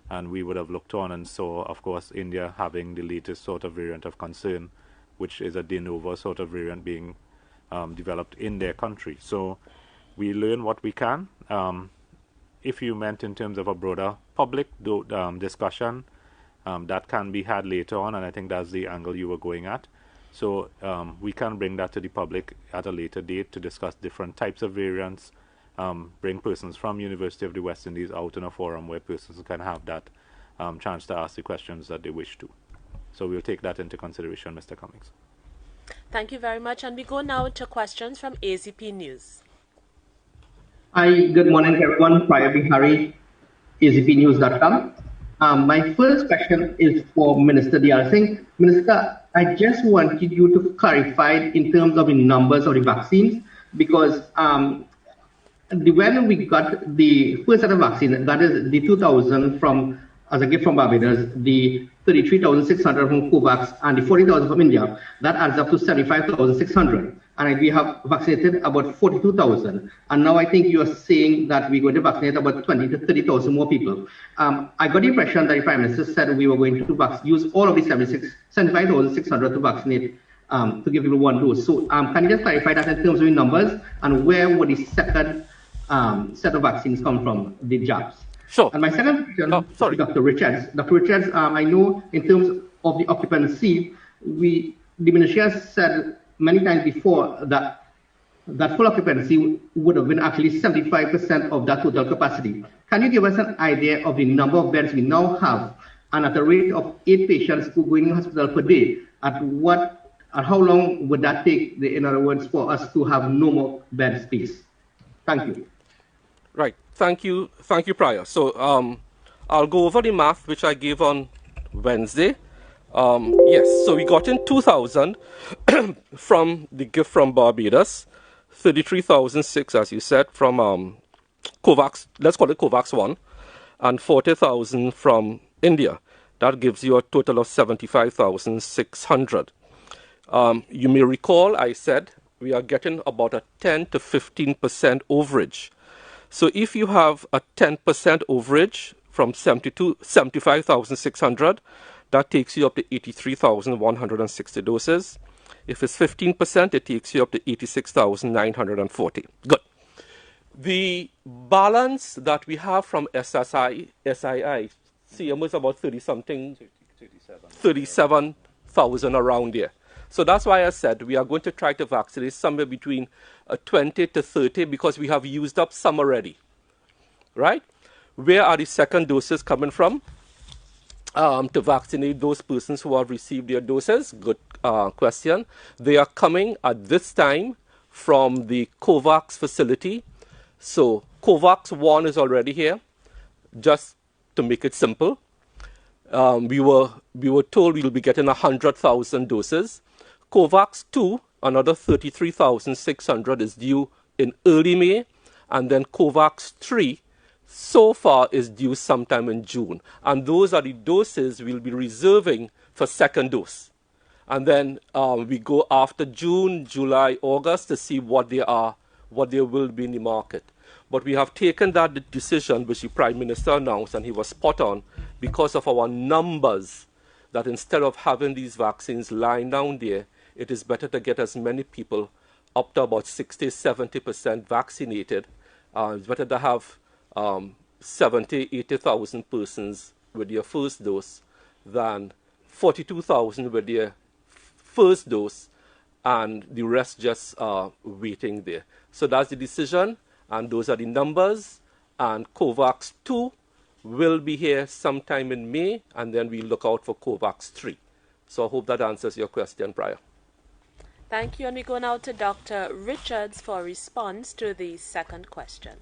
And we would have looked on and saw, of course, India having the latest sort of variant of concern, which is a de novo sort of variant being developed in their country. So we learn what we can. If you meant in terms of a broader public discussion, that can be had later on, and I think that's the angle you were going at. So we can bring that to the public at a later date to discuss different types of variants, bring persons from University of the West Indies out in a forum where persons can have that chance to ask the questions that they wish to. So we'll take that into consideration, Mr. Cummings. Thank you very much. And we go now to questions from AZP News. Hi, good morning, everyone. Praya Bihari, azpnews.com. My first question is for Minister Deyalsingh. Minister, I just wanted you to clarify in terms of the numbers of the vaccines, because when we got the first set of vaccine, that is the 2,000 from as a gift from Barbados, the 33,600 from COVAX, and the 40,000 from India, that adds up to 75,600. And we have vaccinated about 42,000. And now I think you are saying that we're going to vaccinate about 20 to 30,000 more people. I got the impression that the Prime Minister said we were going to use all of the 75,600 to vaccinate, to give people one dose. So can you just clarify that in terms of the numbers, and where would the second set of vaccines come from, the jabs? Sure. And my second question to Dr. Richards. Dr. Richards, I know in terms of the occupancy, the Ministry has said many times before that full occupancy would have been actually 75% of that total capacity. Can you give us an idea of the number of beds we now have, and at a rate of 8 patients who go in the hospital per day, at how long would that take, in other words, for us to have no more bed space? Thank you. Right. Thank you, Prior. So I'll go over the math which I gave on Wednesday. Yes, so we got in 2,000 from the gift from Barbados, 33,006, as you said, from COVAX, let's call it COVAX 1, and 40,000 from India. That gives you a total of 75,600. You may recall I said we are getting about a 10 to 15% overage. So if you have a 10% overage from 75,600, that takes you up to 83,160 doses. If it's 15%, it takes you up to 86,940. Good. The balance that we have from SII, CM was about 37,000 around there. So that's why I said we are going to try to vaccinate somewhere between 20 to 30, because we have used up some already. Right? Where are the second doses coming from? To vaccinate those persons who have received their doses? Good question. They are coming at this time from the COVAX facility. So COVAX 1 is already here. Just to make it simple, we were told we will be getting 100,000 doses. COVAX 2, another 33,600 is due in early May, and then COVAX 3 so far is due sometime in June. And those are the doses we'll be reserving for second dose. And then we go after June, July, August to see what they are, what they will be in the market. But we have taken that decision, which the Prime Minister announced, and he was spot on, because of our numbers, that instead of having these vaccines lying down there, it is better to get as many people, up to about 60-70% vaccinated. It's better to have 70,000-80,000 persons with their first dose than 42,000 with their first dose, and the rest just waiting there. So that's the decision, and those are the numbers. And COVAX 2 will be here sometime in May, and then we look out for COVAX 3. So I hope that answers your question, Prior. Thank you. And we go now to Dr. Richards for a response to the second question.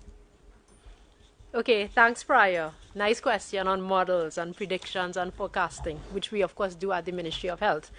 Okay, thanks, Prior. Nice question on models and predictions and forecasting, which we, of course, do at the Ministry of Health.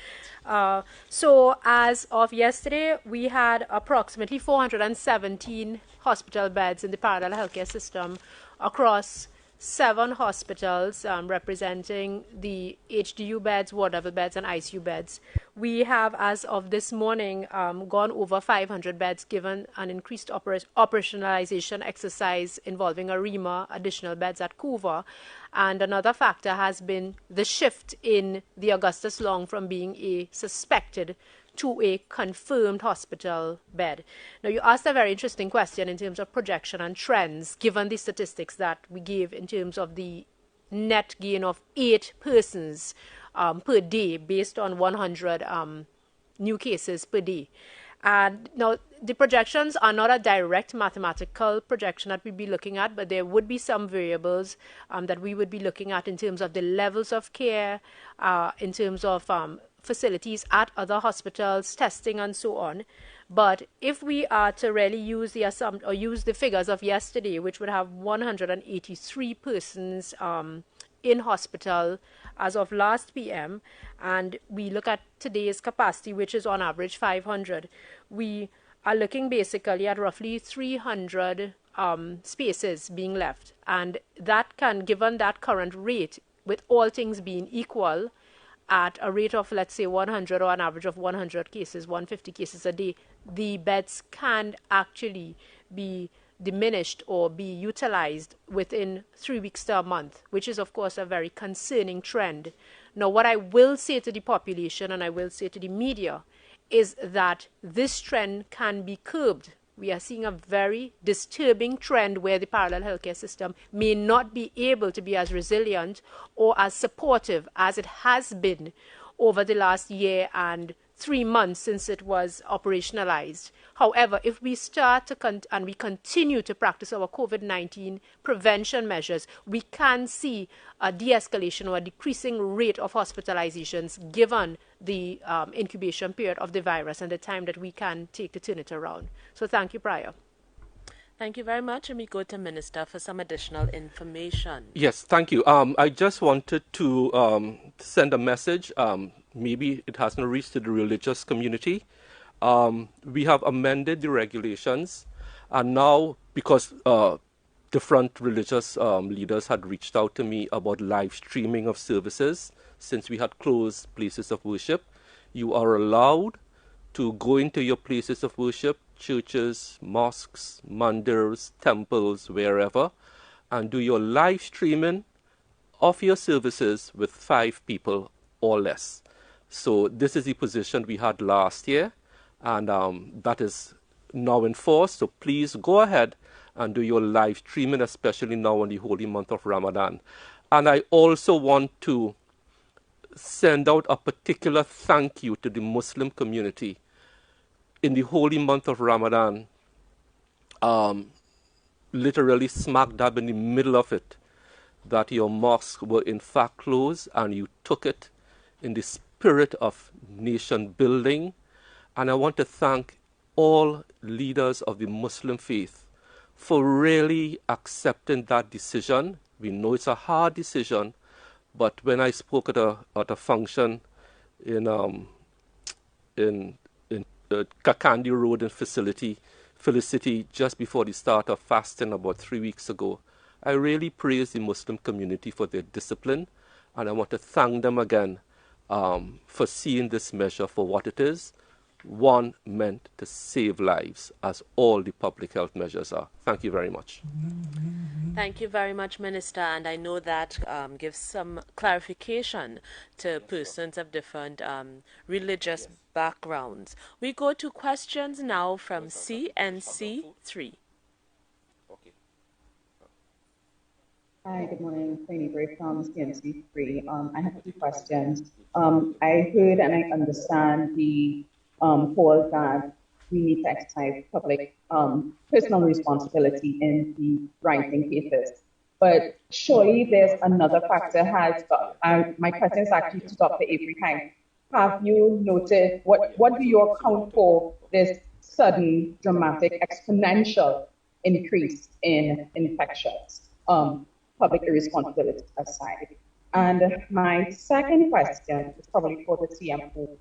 So as of yesterday, we had approximately 417 hospital beds in the parallel healthcare system across 7 hospitals, representing the HDU beds, ward level beds, and ICU beds. We have, as of this morning, gone over 500 beds, given an increased operationalization exercise involving Arima, additional beds at COUVA. And another factor has been the shift in the Augustus Long from being a suspected to a confirmed hospital bed. Now, you asked a very interesting question in terms of projection and trends, given the statistics that we gave in terms of the net gain of 8 persons per day based on 100 new cases per day. And now, the projections are not a direct mathematical projection that we'd be looking at, but there would be some variables that we would be looking at in terms of the levels of care, in terms of facilities at other hospitals, testing, and so on. But if we are to really use the figures of yesterday, which would have 183 persons in hospital as of last PM, and we look at today's capacity, which is on average 500, we are looking basically at roughly 300 spaces being left. And that can, given that current rate, with all things being equal, at a rate of, let's say, 100 or an average of 100 cases, 150 cases a day, the beds can actually be diminished or be utilized within 3 weeks to a month, which is, of course, a very concerning trend. Now, what I will say to the population and I will say to the media is that this trend can be curbed. We are seeing a very disturbing trend where the parallel healthcare system may not be able to be as resilient or as supportive as it has been over the last year and 3 months since it was operationalized. However, if we start to and we continue to practice our COVID-19 prevention measures, we can see a de-escalation or a decreasing rate of hospitalizations given the incubation period of the virus and the time that we can take to turn it around. So thank you, Prior. Thank you very much, and we go to Minister for some additional information. Yes, thank you. I just wanted to send a message. Maybe it hasn't reached to the religious community. We have amended the regulations, and now, because different religious leaders had reached out to me about live streaming of services, since we had closed places of worship, you are allowed to go into your places of worship, churches, mosques, mandirs, temples, wherever, and do your live streaming of your services with 5 people or less. So this is the position we had last year, and that is now in force. So please go ahead and do your live streaming, especially now in the holy month of Ramadan. And I also want to send out a particular thank you to the Muslim community. In the holy month of Ramadan, literally smack dab in the middle of it, that your mosques were in fact closed, and you took it in the spirit of nation building. And I want to thank all leaders of the Muslim faith for really accepting that decision. We know it's a hard decision, but when I spoke at a function in Kakandi Road in Felicity just before the start of fasting about 3 weeks ago, I really praise the Muslim community for their discipline, and I want to thank them again for seeing this measure for what it is, one meant to save lives, as all the public health measures are. Thank you very much. Thank you very much, Minister, and I know that gives some clarification to persons of different religious backgrounds. We go to questions now from CNC3. Hi, good morning. Queenie Bray from CNC3. I have 2 questions. I heard and I understand the call that we need to exercise public personal responsibility in the rising cases. But surely there's another factor my question is actually to Dr. Avery Hine. Have you noted, what do you account for this sudden, dramatic, exponential increase in infections? Public irresponsibility aside. And my second question is probably for the CMO.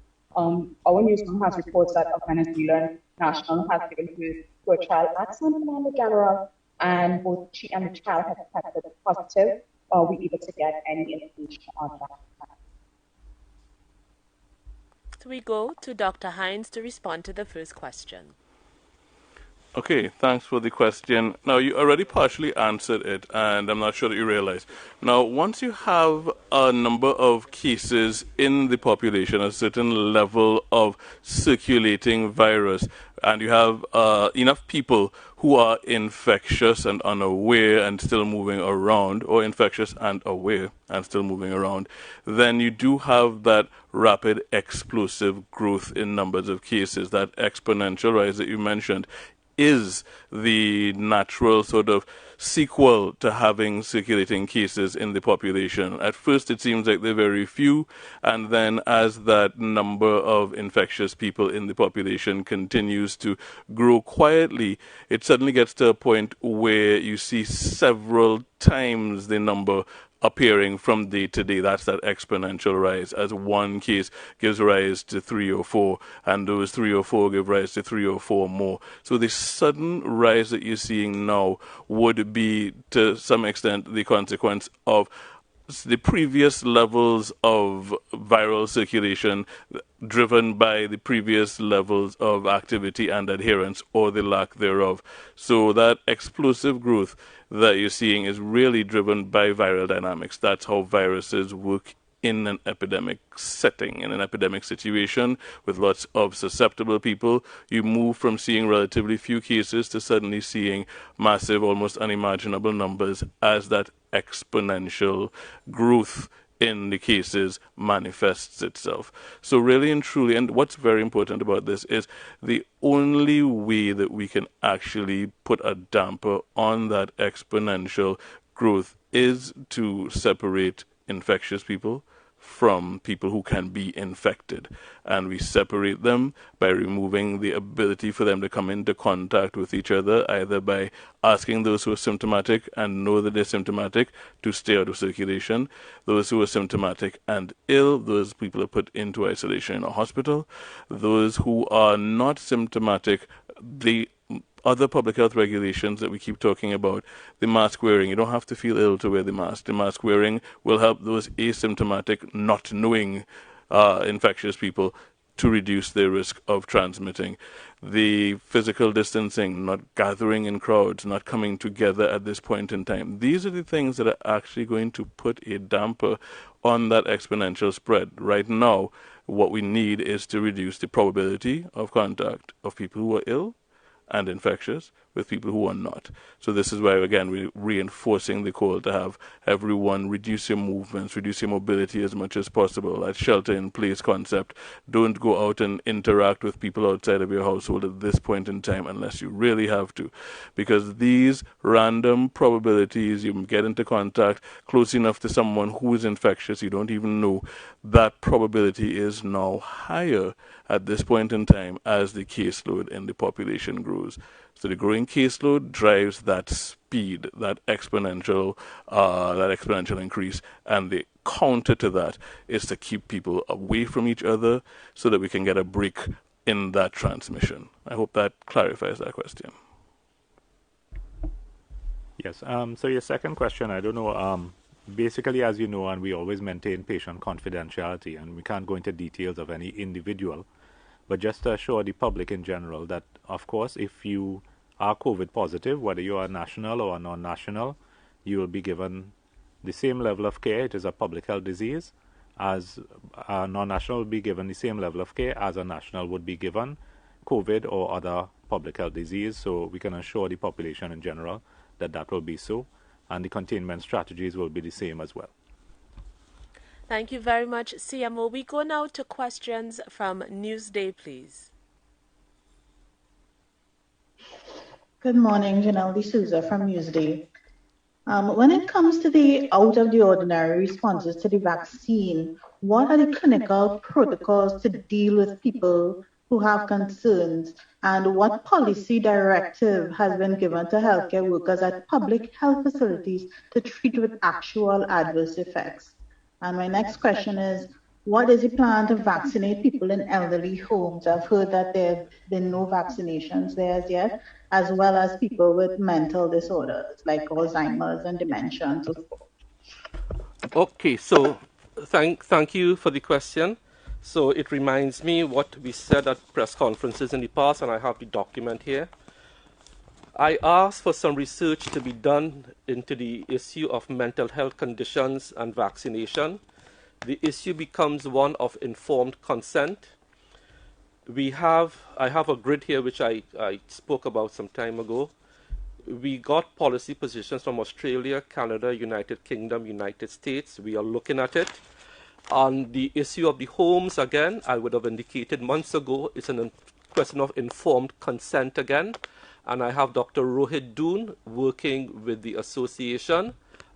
Our newsroom has reports that a Venezuelan national has given birth to a child at Savannah General, and both she and the child have tested positive. Are we able to get any information on that? So we go to Dr. Hines to respond to the first question. Okay, thanks for the question. Now, you already partially answered it, and I'm not sure that you realize. Now, once you have a number of cases in the population, a certain level of circulating virus, and you have enough people who are infectious and unaware and still moving around, or infectious and aware and still moving around, then you do have that rapid explosive growth in numbers of cases. That exponential rise that you mentioned is the natural sort of sequel to having circulating cases in the population. At first, it seems like they're very few, and then as that number of infectious people in the population continues to grow quietly, it suddenly gets to a point where you see several times the number appearing from day to day. That's that exponential rise. As one case gives rise to 3 or 4, and those 3 or 4 give rise to 3 or 4 more. So the sudden rise that you're seeing now would be, to some extent, the consequence of the previous levels of viral circulation driven by the previous levels of activity and adherence, or the lack thereof. So that explosive growth that you're seeing is really driven by viral dynamics. That's how viruses work in an epidemic setting, in an epidemic situation with lots of susceptible people. You move from seeing relatively few cases to suddenly seeing massive, almost unimaginable numbers as that exponential growth in the cases manifests itself. So really and truly, and what's very important about this is the only way that we can actually put a damper on that exponential growth is to separate infectious people from people who can be infected. And we separate them by removing the ability for them to come into contact with each other, either by asking those who are symptomatic and know that they're symptomatic to stay out of circulation. Those who are symptomatic and ill, those people are put into isolation in a hospital. Those who are not symptomatic, the other public health regulations that we keep talking about, the mask wearing, you don't have to feel ill to wear the mask. The mask wearing will help those asymptomatic, not knowing infectious people to reduce their risk of transmitting. The physical distancing, not gathering in crowds, not coming together at this point in time. These are the things that are actually going to put a damper on that exponential spread. Right now, what we need is to reduce the probability of contact of people who are ill and infectious with people who are not. So this is why, again, we're reinforcing the call to have everyone reduce your movements, reduce your mobility as much as possible. That shelter-in-place concept. Don't go out and interact with people outside of your household at this point in time unless you really have to. Because these random probabilities, you get into contact close enough to someone who is infectious, you don't even know, that probability is now higher at this point in time as the caseload in the population grows. So the growing caseload drives that speed, that exponential increase, and the counter to that is to keep people away from each other so that we can get a break in that transmission. I hope that clarifies that question. Yes. So your second question, I don't know. Basically, as you know, and we always maintain patient confidentiality, and we can't go into details of any individual, but just to assure the public in general that, of course, if you are COVID positive, whether you are national or non-national, you will be given the same level of care. It is a public health disease. As a non-national will be given the same level of care as a national would be given COVID or other public health disease. So we can assure the population in general that that will be so. And the containment strategies will be the same as well. Thank you very much, CMO. We go now to questions from Newsday, please. Good morning, Janelle D'Souza from Newsday. When it comes to the out-of-the-ordinary responses to the vaccine, what are the clinical protocols to deal with people who have concerns, and what policy directive has been given to healthcare workers at public health facilities to treat with actual adverse effects? And my next question is, what is the plan to vaccinate people in elderly homes? I've heard that there have been no vaccinations there as yet, as well as people with mental disorders like Alzheimer's and dementia and so forth. Okay, so thank you for the question. So it reminds me what we said at press conferences in the past, and I have the document here. I asked for some research to be done into the issue of mental health conditions and vaccination. The issue becomes one of informed consent. I have a grid here which I spoke about some time ago. We got policy positions from Australia, Canada, United Kingdom, United States. We are looking at it. On the issue of the homes, again, I would have indicated months ago, it's a question of informed consent again. And I have Dr. Rohit Doon working with the association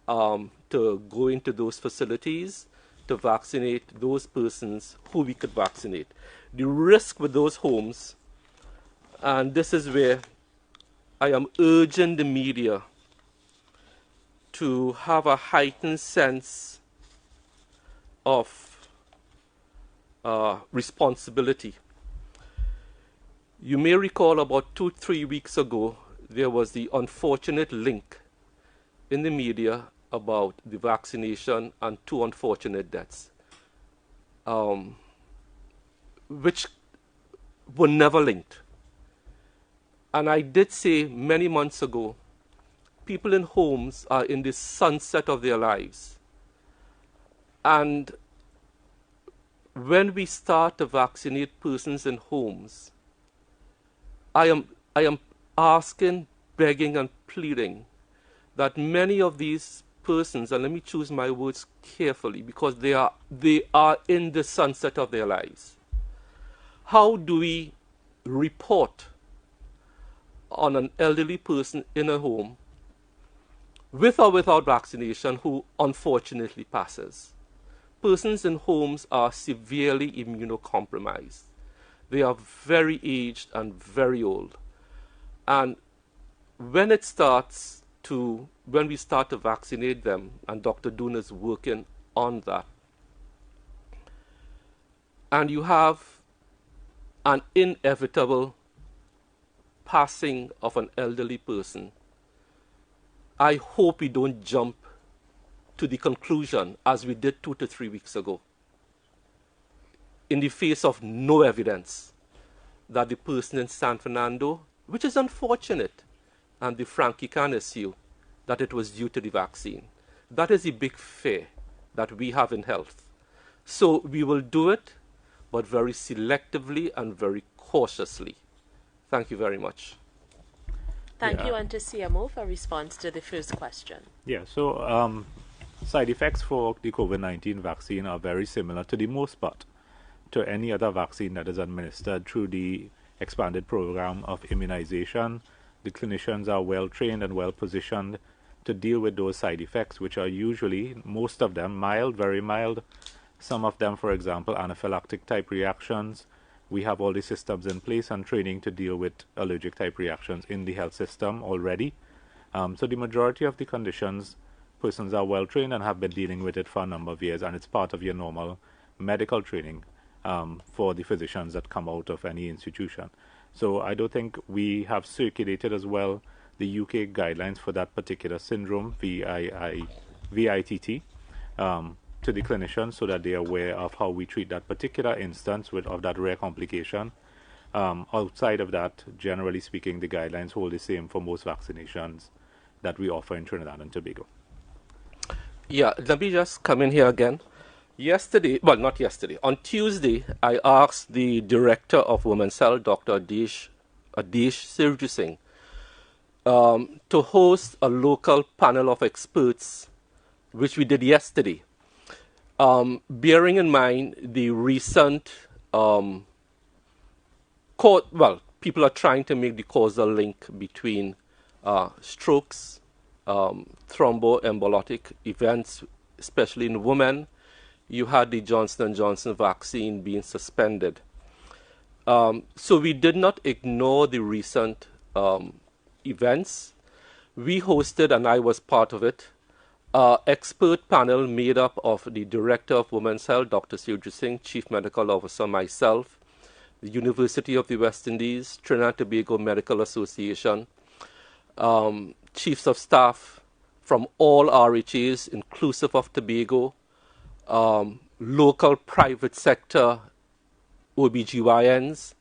to go into those facilities to vaccinate those persons who we could vaccinate. The risk with those homes, and this is where I am urging the media to have a heightened sense of responsibility. You may recall about 2-3 weeks ago, there was the unfortunate link in the media about the vaccination and 2 unfortunate deaths, which were never linked. And I did say many months ago, people in homes are in the sunset of their lives. And when we start to vaccinate persons in homes, I am asking, begging, and pleading that many of these persons, and let me choose my words carefully because they are in the sunset of their lives. How do we report on an elderly person in a home with or without vaccination who unfortunately passes? Persons in homes are severely immunocompromised. They are very aged and very old. And when we start to vaccinate them, and Dr. Doon is working on that, and you have an inevitable passing of an elderly person, I hope we don't jump to the conclusion, as we did 2 to 3 weeks ago, in the face of no evidence, that the person in San Fernando, which is unfortunate, and the Frankie can issue, that it was due to the vaccine. That is a big fear that we have in health. So we will do it, but very selectively and very cautiously. Thank you very much. Thank you, and to CMO for response to the first question. Yeah, so side effects for the COVID-19 vaccine are very similar, to the most part, to any other vaccine that is administered through the expanded program of immunization. The clinicians are well trained and well positioned to deal with those side effects, which are usually, most of them, mild, very mild. Some of them, for example, anaphylactic type reactions. We have all the systems in place and training to deal with allergic type reactions in the health system already. So the majority of the conditions, persons are well trained and have been dealing with it for a number of years, and it's part of your normal medical training for the physicians that come out of any institution. So I don't think we have circulated as well the UK guidelines for that particular syndrome, VITT, to the clinicians so that they are aware of how we treat that particular instance of that rare complication. Outside of that, generally speaking, the guidelines hold the same for most vaccinations that we offer in Trinidad and Tobago. Yeah, let me just come in here again. Not yesterday, on Tuesday, I asked the Director of Women's Health, Dr. Eddie Hart, to host a local panel of experts, which we did yesterday. Bearing in mind the recent people are trying to make the causal link between strokes, thromboembolic events, especially in women. You had the Johnson & Johnson vaccine being suspended. So we did not ignore the recent events. We hosted, and I was part of it, expert panel made up of the Director of Women's Health, Dr. Deyalsingh, Chief Medical Officer, myself, the University of the West Indies, Trinidad and Tobago Medical Association, chiefs of staff from all RHAs, inclusive of Tobago, local private sector OBGYNs,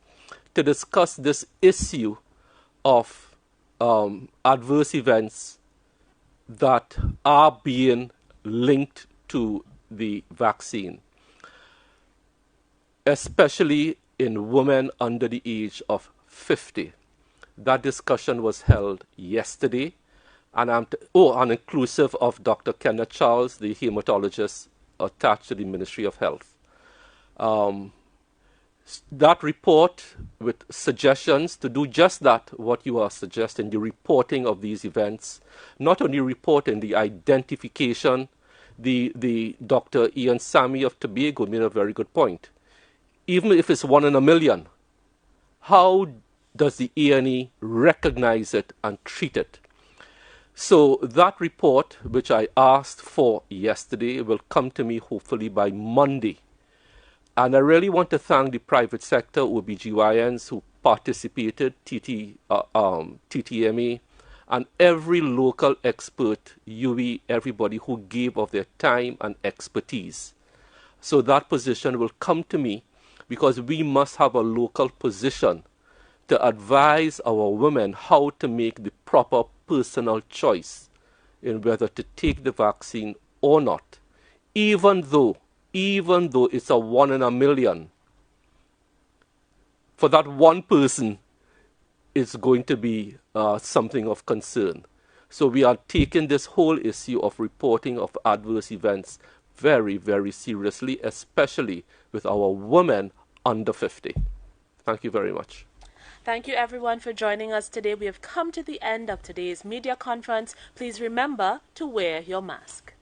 to discuss this issue of adverse events that are being linked to the vaccine, especially in women under the age of 50. That discussion was held yesterday, and inclusive of Dr. Kenneth Charles, the hematologist attached to the Ministry of Health. That report with suggestions to do just that, what you are suggesting, the reporting of these events, not only reporting, the identification. The Dr. Ian Sammy of Tobago made a very good point. Even if it's 1 in a million, how does the A&E recognize it and treat it? So that report, which I asked for yesterday, will come to me hopefully by Monday. And I really want to thank the private sector OBGYNs who participated, TTMA, and every local expert, UE, everybody who gave of their time and expertise. So that position will come to me because we must have a local position to advise our women how to make the proper personal choice in whether to take the vaccine or not, even though it's a 1 in a million. For that one person, it's going to be something of concern. So we are taking this whole issue of reporting of adverse events very, very seriously, especially with our women under 50. Thank you very much. Thank you everyone for joining us today. We have come to the end of today's media conference. Please remember to wear your mask.